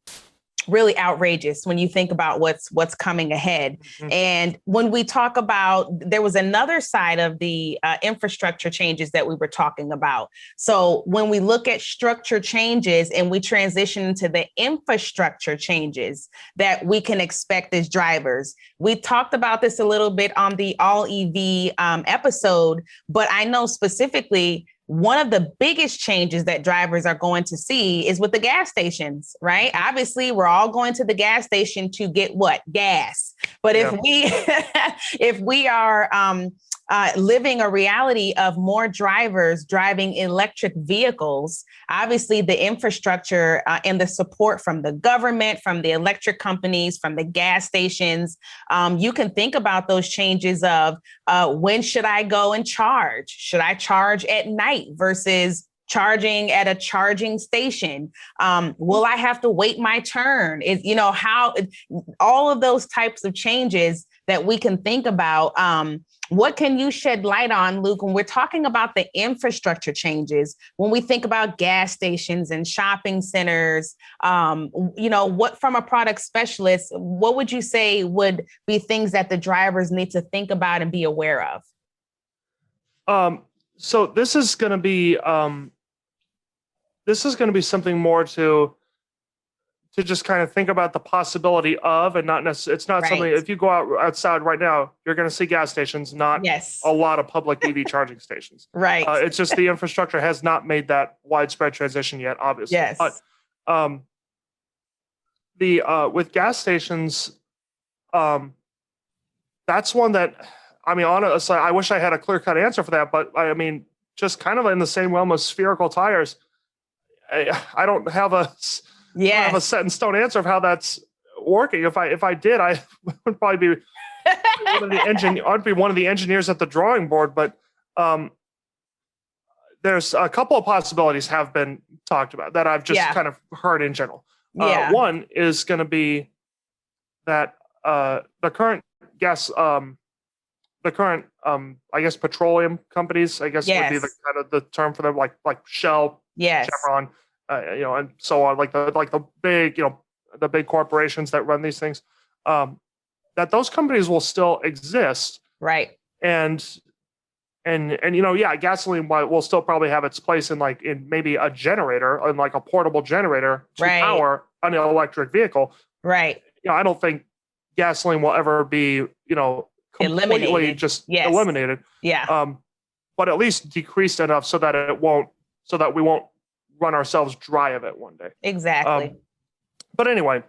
outrageous when you think about what's coming ahead. Mm-hmm. And when we talk about, there was another side of the infrastructure changes that we were talking about. So when we look at structure changes and we transition into the infrastructure changes that we can expect as drivers, we talked about this a little bit on the All EV episode, but I know specifically one of the biggest changes that drivers are going to see is with the gas stations, right? Obviously, we're all going to the gas station to get what? Gas. But if we are living a reality of more drivers driving electric vehicles, obviously the infrastructure and the support from the government, from the electric companies, from the gas stations, you can think about those changes of when should I go and charge? Should I charge at night versus charging at a charging station? Will I have to wait my turn? All of those types of changes that we can think about. What can you shed light on, Luke, when we're talking about the infrastructure changes, when we think about gas stations and shopping centers, what from a product specialist, what would you say would be things that the drivers need to think about and be aware of? So this is going to be something more to just kind of think about the possibility of, and not necessarily, it's not something, if you go outside right now, you're going to see gas stations, not a lot of public EV charging stations. Right. It's just the infrastructure has not made that widespread transition yet, obviously. Yes. But with gas stations, that's one that, I mean, honestly, I wish I had a clear-cut answer for that, but I mean, just kind of in the same realm as spherical tires, I don't have a set in stone answer of how that's working. If I did, I would probably be I'd be one of the engineers at the drawing board. But there's a couple of possibilities have been talked about that I've just kind of heard in general. One is going to be that the current gas, I guess petroleum companies, I guess would be the kind of the term for them, like Shell, Chevron. And so on, like the big, the big corporations that run these things, that those companies will still exist. Right. And gasoline will still probably have its place in maybe a generator, and like a portable generator to power an electric vehicle. Right. I don't think gasoline will ever be, completely eliminated. Yeah. But at least decreased enough so that we won't run ourselves dry of it one day. Exactly. But anyway,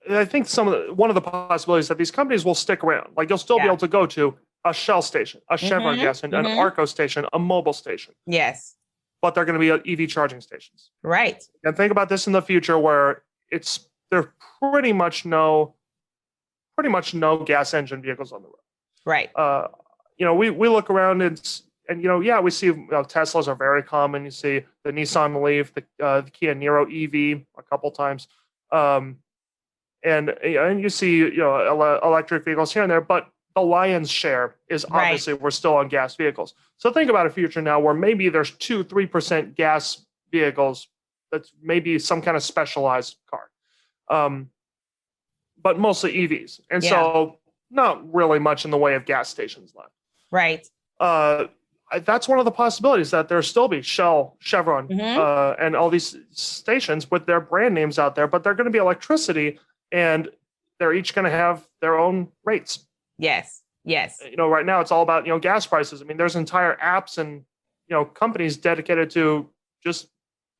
I think one of the possibilities that these companies will stick around. Like you'll still be able to go to a Shell station, a Chevron gas station, an Arco station, a Mobil station. Yes. But they're going to be EV charging stations. Right. And think about this in the future where there pretty much no gas engine vehicles on the road. Right. We look around and we see Teslas are very common. You see the Nissan Leaf, the Kia Niro EV a couple times, and you see electric vehicles here and there. But the lion's share is obviously we're still on gas vehicles. So think about a future now where maybe there's 2-3% gas vehicles. That's maybe some kind of specialized car, but mostly EVs, and so not really much in the way of gas stations left. Right. That's one of the possibilities, that there still be Shell, Chevron, and all these stations with their brand names out there, but they're going to be electricity, and they're each going to have their own rates. Yes. Yes. Right now it's all about, gas prices. I mean, there's entire apps and, companies dedicated to just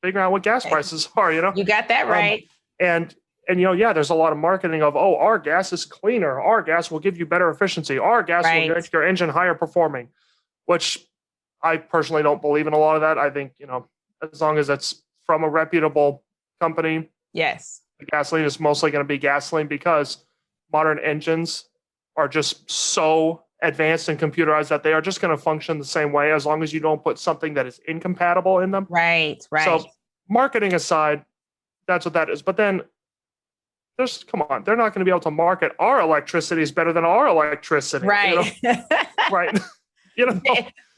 figuring out what gas prices are, You got that right. And there's a lot of marketing of, our gas is cleaner. Our gas will give you better efficiency. Our gas will make your engine higher performing, which I personally don't believe in a lot of that. I think, as long as it's from a reputable company, yes, the gasoline is mostly going to be gasoline, because modern engines are just so advanced and computerized that they are just going to function the same way as long as you don't put something that is incompatible in them. Right. So marketing aside, that's what that is. But then come on, they're not going to be able to market our electricity is better than our electricity. Right. Right.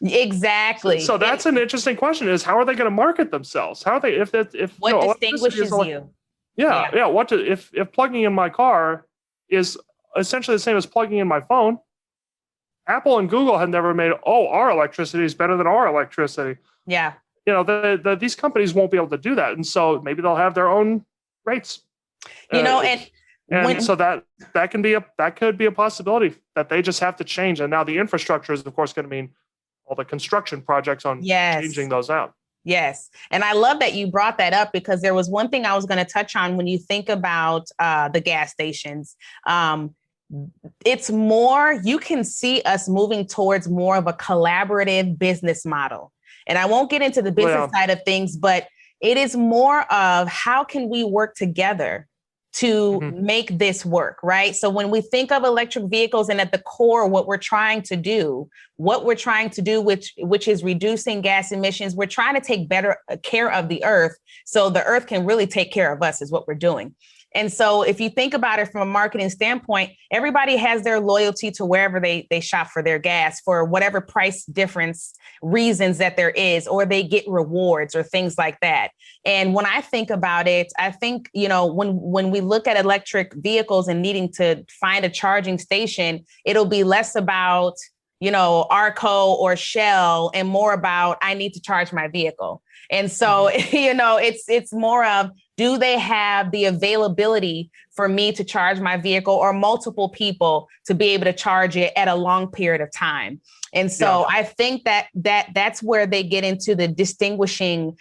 Exactly. So that's an interesting question: is how are they going to market themselves? How are they if what distinguishes you? Yeah. If plugging in my car is essentially the same as plugging in my phone, Apple and Google have never made our electricity is better than our electricity. Yeah. These companies won't be able to do that, and so maybe they'll have their own rates. So that could be a possibility that they just have to change. And now the infrastructure is, of course, going to mean all the construction projects on changing those out. Yes. And I love that you brought that up, because there was one thing I was going to touch on when you think about the gas stations. It's more, you can see us moving towards more of a collaborative business model. And I won't get into the business side of things, but it is more of how can we work together to make this work, right? So when we think of electric vehicles and at the core, what we're trying to do, which is reducing gas emissions, we're trying to take better care of the earth so the earth can really take care of us is what we're doing. And so if you think about it from a marketing standpoint, everybody has their loyalty to wherever they shop for their gas for whatever price difference reasons that there is, or they get rewards or things like that. And when I think about it, I think, when we look at electric vehicles and needing to find a charging station, it'll be less about, Arco or Shell and more about I need to charge my vehicle. And so, it's more of, do they have the availability for me to charge my vehicle or multiple people to be able to charge it at a long period of time? And so I think that's where they get into the distinguishing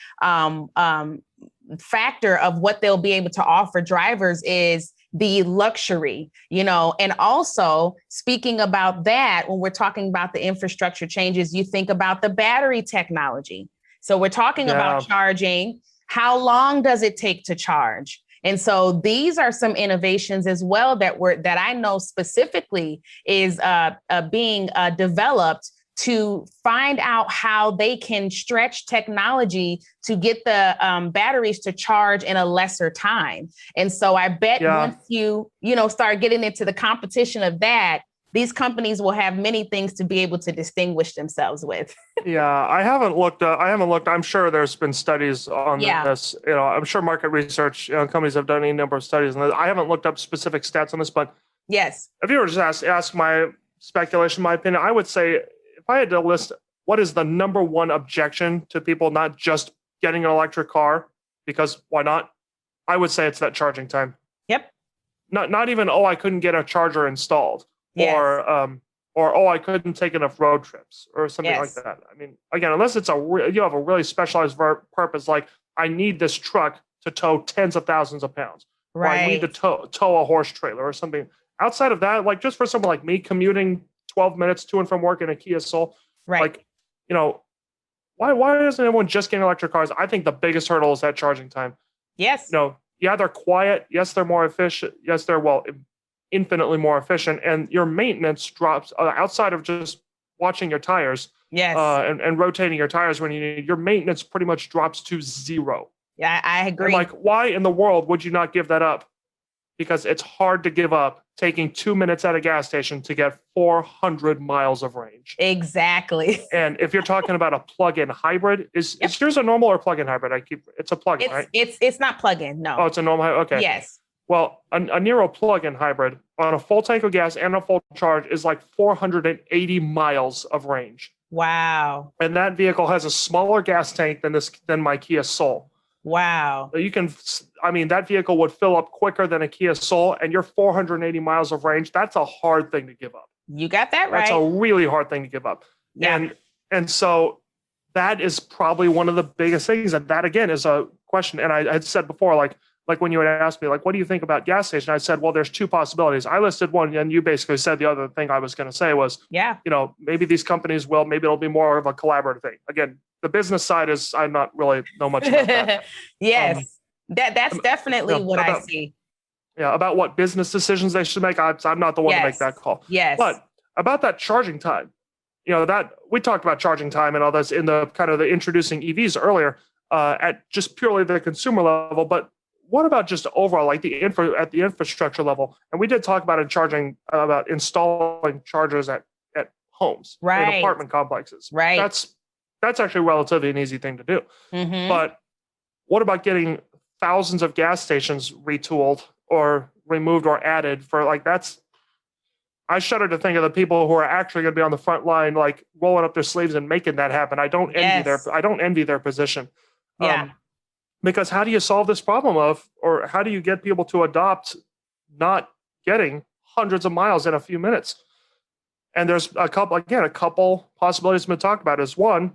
factor of what they'll be able to offer drivers is the luxury, and also speaking about that, when we're talking about the infrastructure changes, you think about the battery technology. So we're talking about charging. How long does it take to charge? And so these are some innovations as well that I know specifically is being developed to find out how they can stretch technology to get the batteries to charge in a lesser time. And so I bet once you start getting into the competition of that, these companies will have many things to be able to distinguish themselves with. I haven't looked. I'm sure there's been studies on this. I'm sure market research companies have done any number of studies, and I haven't looked up specific stats on this. But yes, if you were just ask my speculation, my opinion, I would say if I had to list what is the number one objection to people not just getting an electric car, because why not? I would say it's that charging time. Yep. Not even I couldn't get a charger installed. Yes. Or I couldn't take enough road trips or something like that. I mean, again, unless it's you have a really specialized purpose, like I need this truck to tow tens of thousands of pounds, right? Or I need to tow a horse trailer or something. Outside of that, like just for someone like me commuting 12 minutes to and from work in a Kia Soul, right? Why isn't everyone just getting electric cars? I think the biggest hurdle is that charging time. Yes. They're quiet. Yes, they're more efficient. Yes, they're infinitely more efficient, and your maintenance drops outside of just watching your tires and rotating your tires when you need. Your maintenance pretty much drops to zero. I agree. And why in the world would you not give that up? Because it's hard to give up taking 2 minutes at a gas station to get 400 miles of range. Exactly. And if you're talking about a plug-in hybrid, is yours a normal or plug-in hybrid? It's a plug-in, right? It's not plug-in, no. Oh, it's a normal hybrid? Okay. Yes. Well, a Nero plug-in hybrid on a full tank of gas and a full charge is like 480 miles of range. Wow. And that vehicle has a smaller gas tank than my Kia Soul. Wow. That vehicle would fill up quicker than a Kia Soul, and your 480 miles of range, that's a hard thing to give up. You got that right. That's a really hard thing to give up. Yeah. And so that is probably one of the biggest things. And that, again, is a question. And I had said before, like when you had asked me, what do you think about gas station? I said, well, there's two possibilities. I listed one, and you basically said the other thing I was going to say was, maybe these companies will, maybe it'll be more of a collaborative thing. Again, the business side is, I'm not really know much about that. Yes, that's definitely what I see. Yeah, about what business decisions they should make. I'm not the one to make that call. Yes. But about that charging time, that we talked about charging time and all this in the kind of the introducing EVs earlier at just purely the consumer level, but what about just overall, like at the infrastructure level? And we did talk about about installing chargers at homes, in apartment complexes. Right. That's actually relatively an easy thing to do. Mm-hmm. But what about getting thousands of gas stations retooled or removed or added I shudder to think of the people who are actually going to be on the front line, like rolling up their sleeves and making that happen. I don't envy their position. Yeah. Because how do you solve this problem or how do you get people to adopt not getting hundreds of miles in a few minutes? And there's a couple possibilities to talk about. Is one,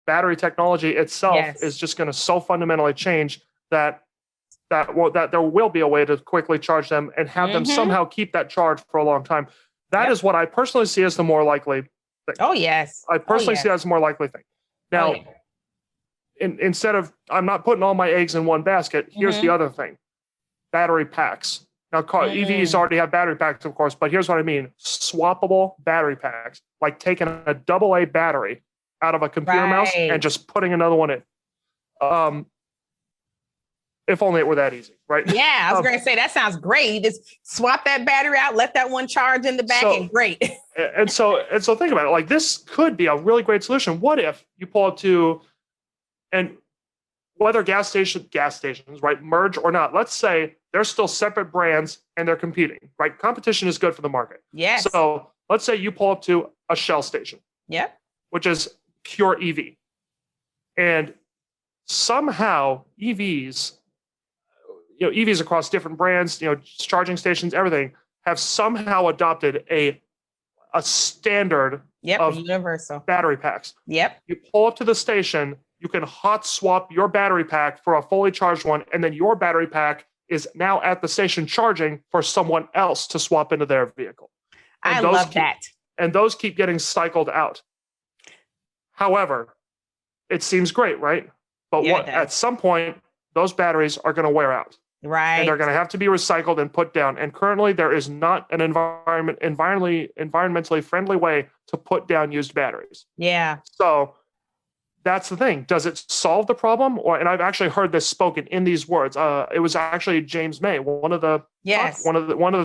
battery technology itself is just going to so fundamentally change that there will be a way to quickly charge them and have them somehow keep that charge for a long time. That is what I personally see as the more likely thing. Oh, yes. I personally see that as the more likely thing. Now, instead of, I'm not putting all my eggs in one basket, here's the other thing. battery packs. Now, EVs already have battery packs, of course, but here's what I mean. Swappable battery packs, like taking a AA battery out of a computer mouse and just putting another one in. If only it were that easy, right? Yeah, I was going to say, that sounds great. You just swap that battery out, let that one charge in the back, and great. and so think about it. Like, this could be a really great solution. What if you pull up to, and whether gas stations, right, merge or not, let's say they're still separate brands and they're competing, right? Competition is good for the market. Yes. So let's say you pull up to a Shell station. Yep. Which is pure EV. And somehow EVs across different brands, charging stations, everything, have somehow adopted a standard of universal battery packs. Yep. You pull up to the station, you can hot swap your battery pack for a fully charged one, and then your battery pack is now at the station charging for someone else to swap into their vehicle. And I love that. And those keep getting cycled out. However, it seems great, right? But at some point, those batteries are going to wear out. Right. And they're going to have to be recycled and put down. And currently, there is not an environmentally friendly way to put down used batteries. Yeah. So that's the thing. Does it solve the problem? And I've actually heard this spoken in these words. It was actually James May, one of the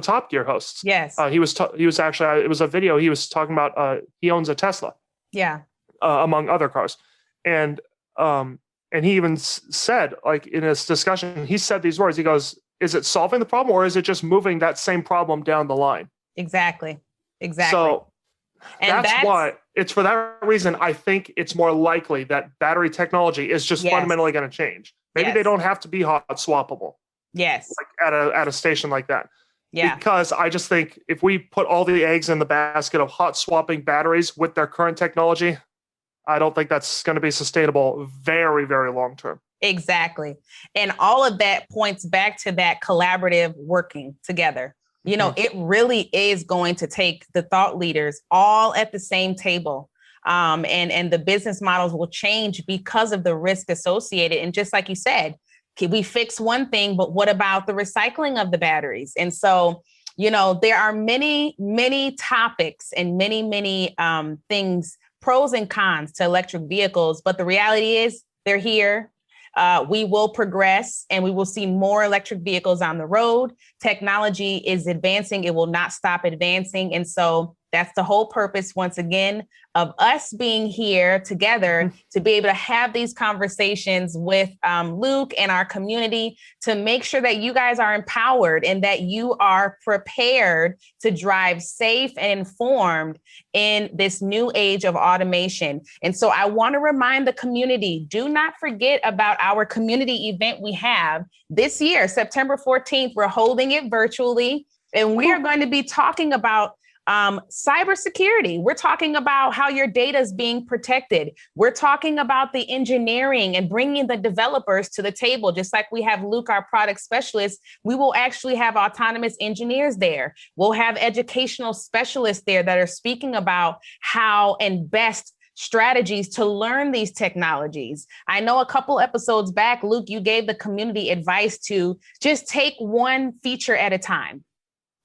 Top Gear hosts. Yes. He was actually, it was a video. He was talking about he owns a Tesla. Yeah. Among other cars, and he even said, like, in his discussion, he said these words. He goes, "Is it solving the problem, or is it just moving that same problem down the line?" Exactly. So that's why it's for that reason. I think it's more likely that battery technology is just fundamentally going to change. Maybe they don't have to be hot swappable. Yes. Like at a station like that. Yeah. Because I just think if we put all the eggs in the basket of hot swapping batteries with their current technology, I don't think that's going to be sustainable very, very long term. Exactly. And all of that points back to that collaborative working together. It really is going to take the thought leaders all at the same table. And the business models will change because of the risk associated. And just like you said, we fix one thing, but what about the recycling of the batteries? And so, there are many, many topics and many, many things, pros and cons to electric vehicles. But the reality is they're here. We will progress and we will see more electric vehicles on the road. Technology is advancing. It will not stop advancing. And so that's the whole purpose, once again, of us being here together to be able to have these conversations with Luke and our community to make sure that you guys are empowered and that you are prepared to drive safe and informed in this new age of automation. And so I want to remind the community, do not forget about our community event we have this year, September 14th. We're holding it virtually, and we are going to be talking about cybersecurity. We're talking about how your data is being protected. We're talking about the engineering and bringing the developers to the table. Just like we have Luke, our product specialist, we will actually have autonomous engineers there. We'll have educational specialists there that are speaking about how and best strategies to learn these technologies. I know a couple episodes back, Luke, you gave the community advice to just take one feature at a time.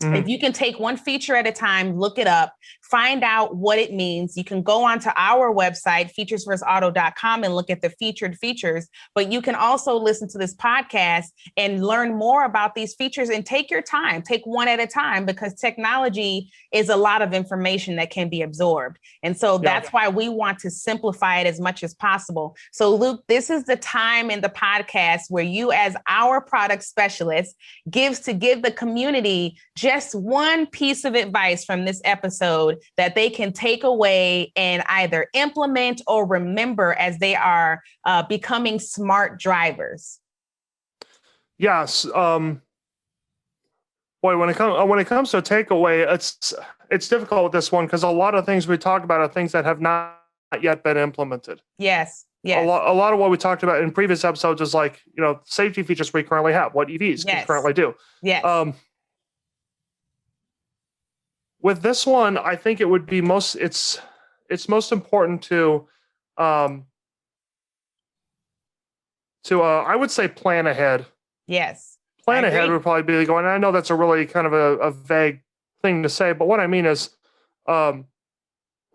Mm-hmm. If you can take one feature at a time, look it up, find out what it means. You can go onto our website, FeaturesFirstAuto.com, and look at the featured features. But you can also listen to this podcast and learn more about these features and take your time, take one at a time, because technology is a lot of information that can be absorbed. And so that's why we want to simplify it as much as possible. So Luke, this is the time in the podcast where you, as our product specialist, give the community just one piece of advice from this episode that they can take away and either implement or remember as they are becoming smart drivers. Yes. Boy, when it comes to a takeaway, it's difficult with this one because a lot of things we talk about are things that have not yet been implemented. Yes. Yes. A lot of what we talked about in previous episodes is like, safety features we currently have, what EVs can currently do. Yes. With this one, I think it would be it's most important to I would say plan ahead. Yes. plan ahead would probably be going, I know that's a really kind of a vague thing to say, but what I mean is, in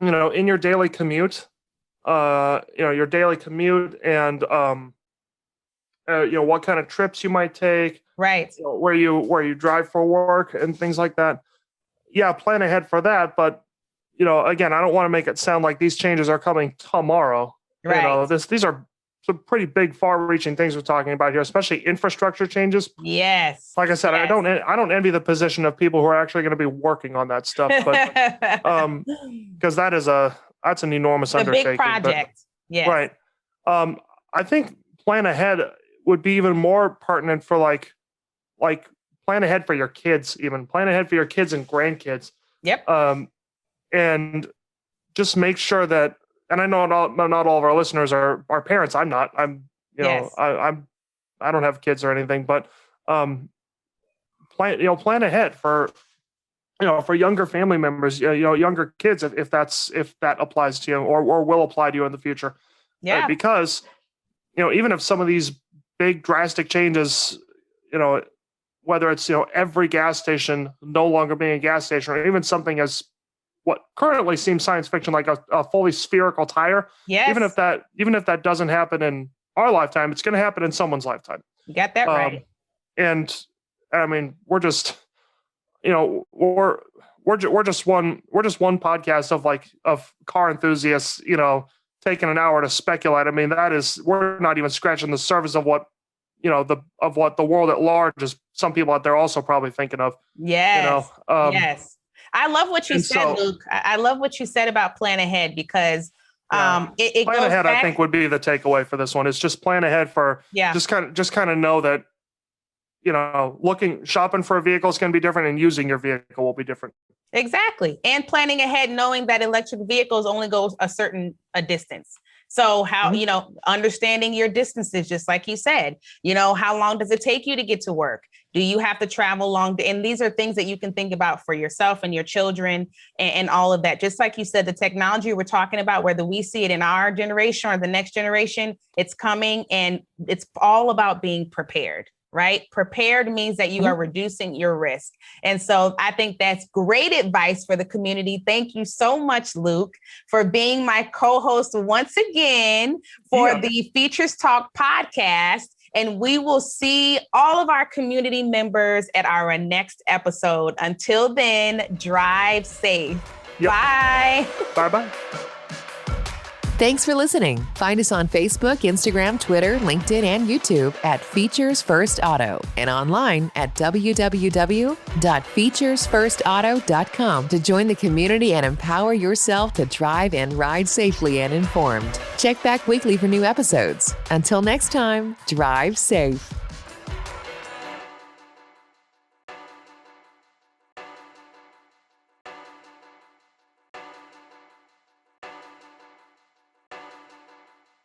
your daily commute, and, what kind of trips you might take, right? Where you drive for work and things like that. Yeah, plan ahead for that. But, again, I don't want to make it sound like these changes are coming tomorrow. Right. These are some pretty big, far-reaching things we're talking about here, especially infrastructure changes. Yes. Like I said, yes. I don't envy the position of people who are actually going to be working on that stuff, but because that's an enormous undertaking. Big project. Yes. Right. I think plan ahead would be even more pertinent for like plan ahead for your kids, even plan ahead for your kids and grandkids. Yep. And just make sure that, and I know not all of our listeners are parents. I'm not. I don't have kids or anything, but plan ahead for younger family members, younger kids, if that applies to you or will apply to you in the future. Yeah. Because even if some of these big drastic changes, whether it's every gas station no longer being a gas station, or even something as what currently seems science fiction, like a fully spherical tire. Yes. Even if that doesn't happen in our lifetime, it's going to happen in someone's lifetime. You got that right. And I mean, we're just one podcast of car enthusiasts, taking an hour to speculate. I mean, we're not even scratching the surface of what what the world at large is. Some people out there also probably thinking of. Yes. Yes. I love what you said, Luke. I love what you said about plan ahead, because it plan goes ahead, back. I think, would be the takeaway for this one. It's just plan ahead for just kind of know that, shopping for a vehicle is going to be different, and using your vehicle will be different. Exactly. And planning ahead, knowing that electric vehicles only go a distance. So how, understanding your distances, just like you said, how long does it take you to get to work? Do you have to travel long? And these are things that you can think about for yourself and your children and all of that. Just like you said, the technology we're talking about, whether we see it in our generation or the next generation, it's coming, and it's all about being prepared. Right? Prepared means that you are reducing your risk. And so I think that's great advice for the community. Thank you so much, Luke, for being my co-host once again for the FeaturesTalk podcast. And we will see all of our community members at our next episode. Until then, drive safe. Yep. Bye. Bye-bye. Thanks for listening. Find us on Facebook, Instagram, Twitter, LinkedIn, and YouTube at FeaturesFirst Auto, and online at www.FeaturesFirstAuto.com to join the community and empower yourself to drive and ride safely and informed. Check back weekly for new episodes. Until next time, drive safe.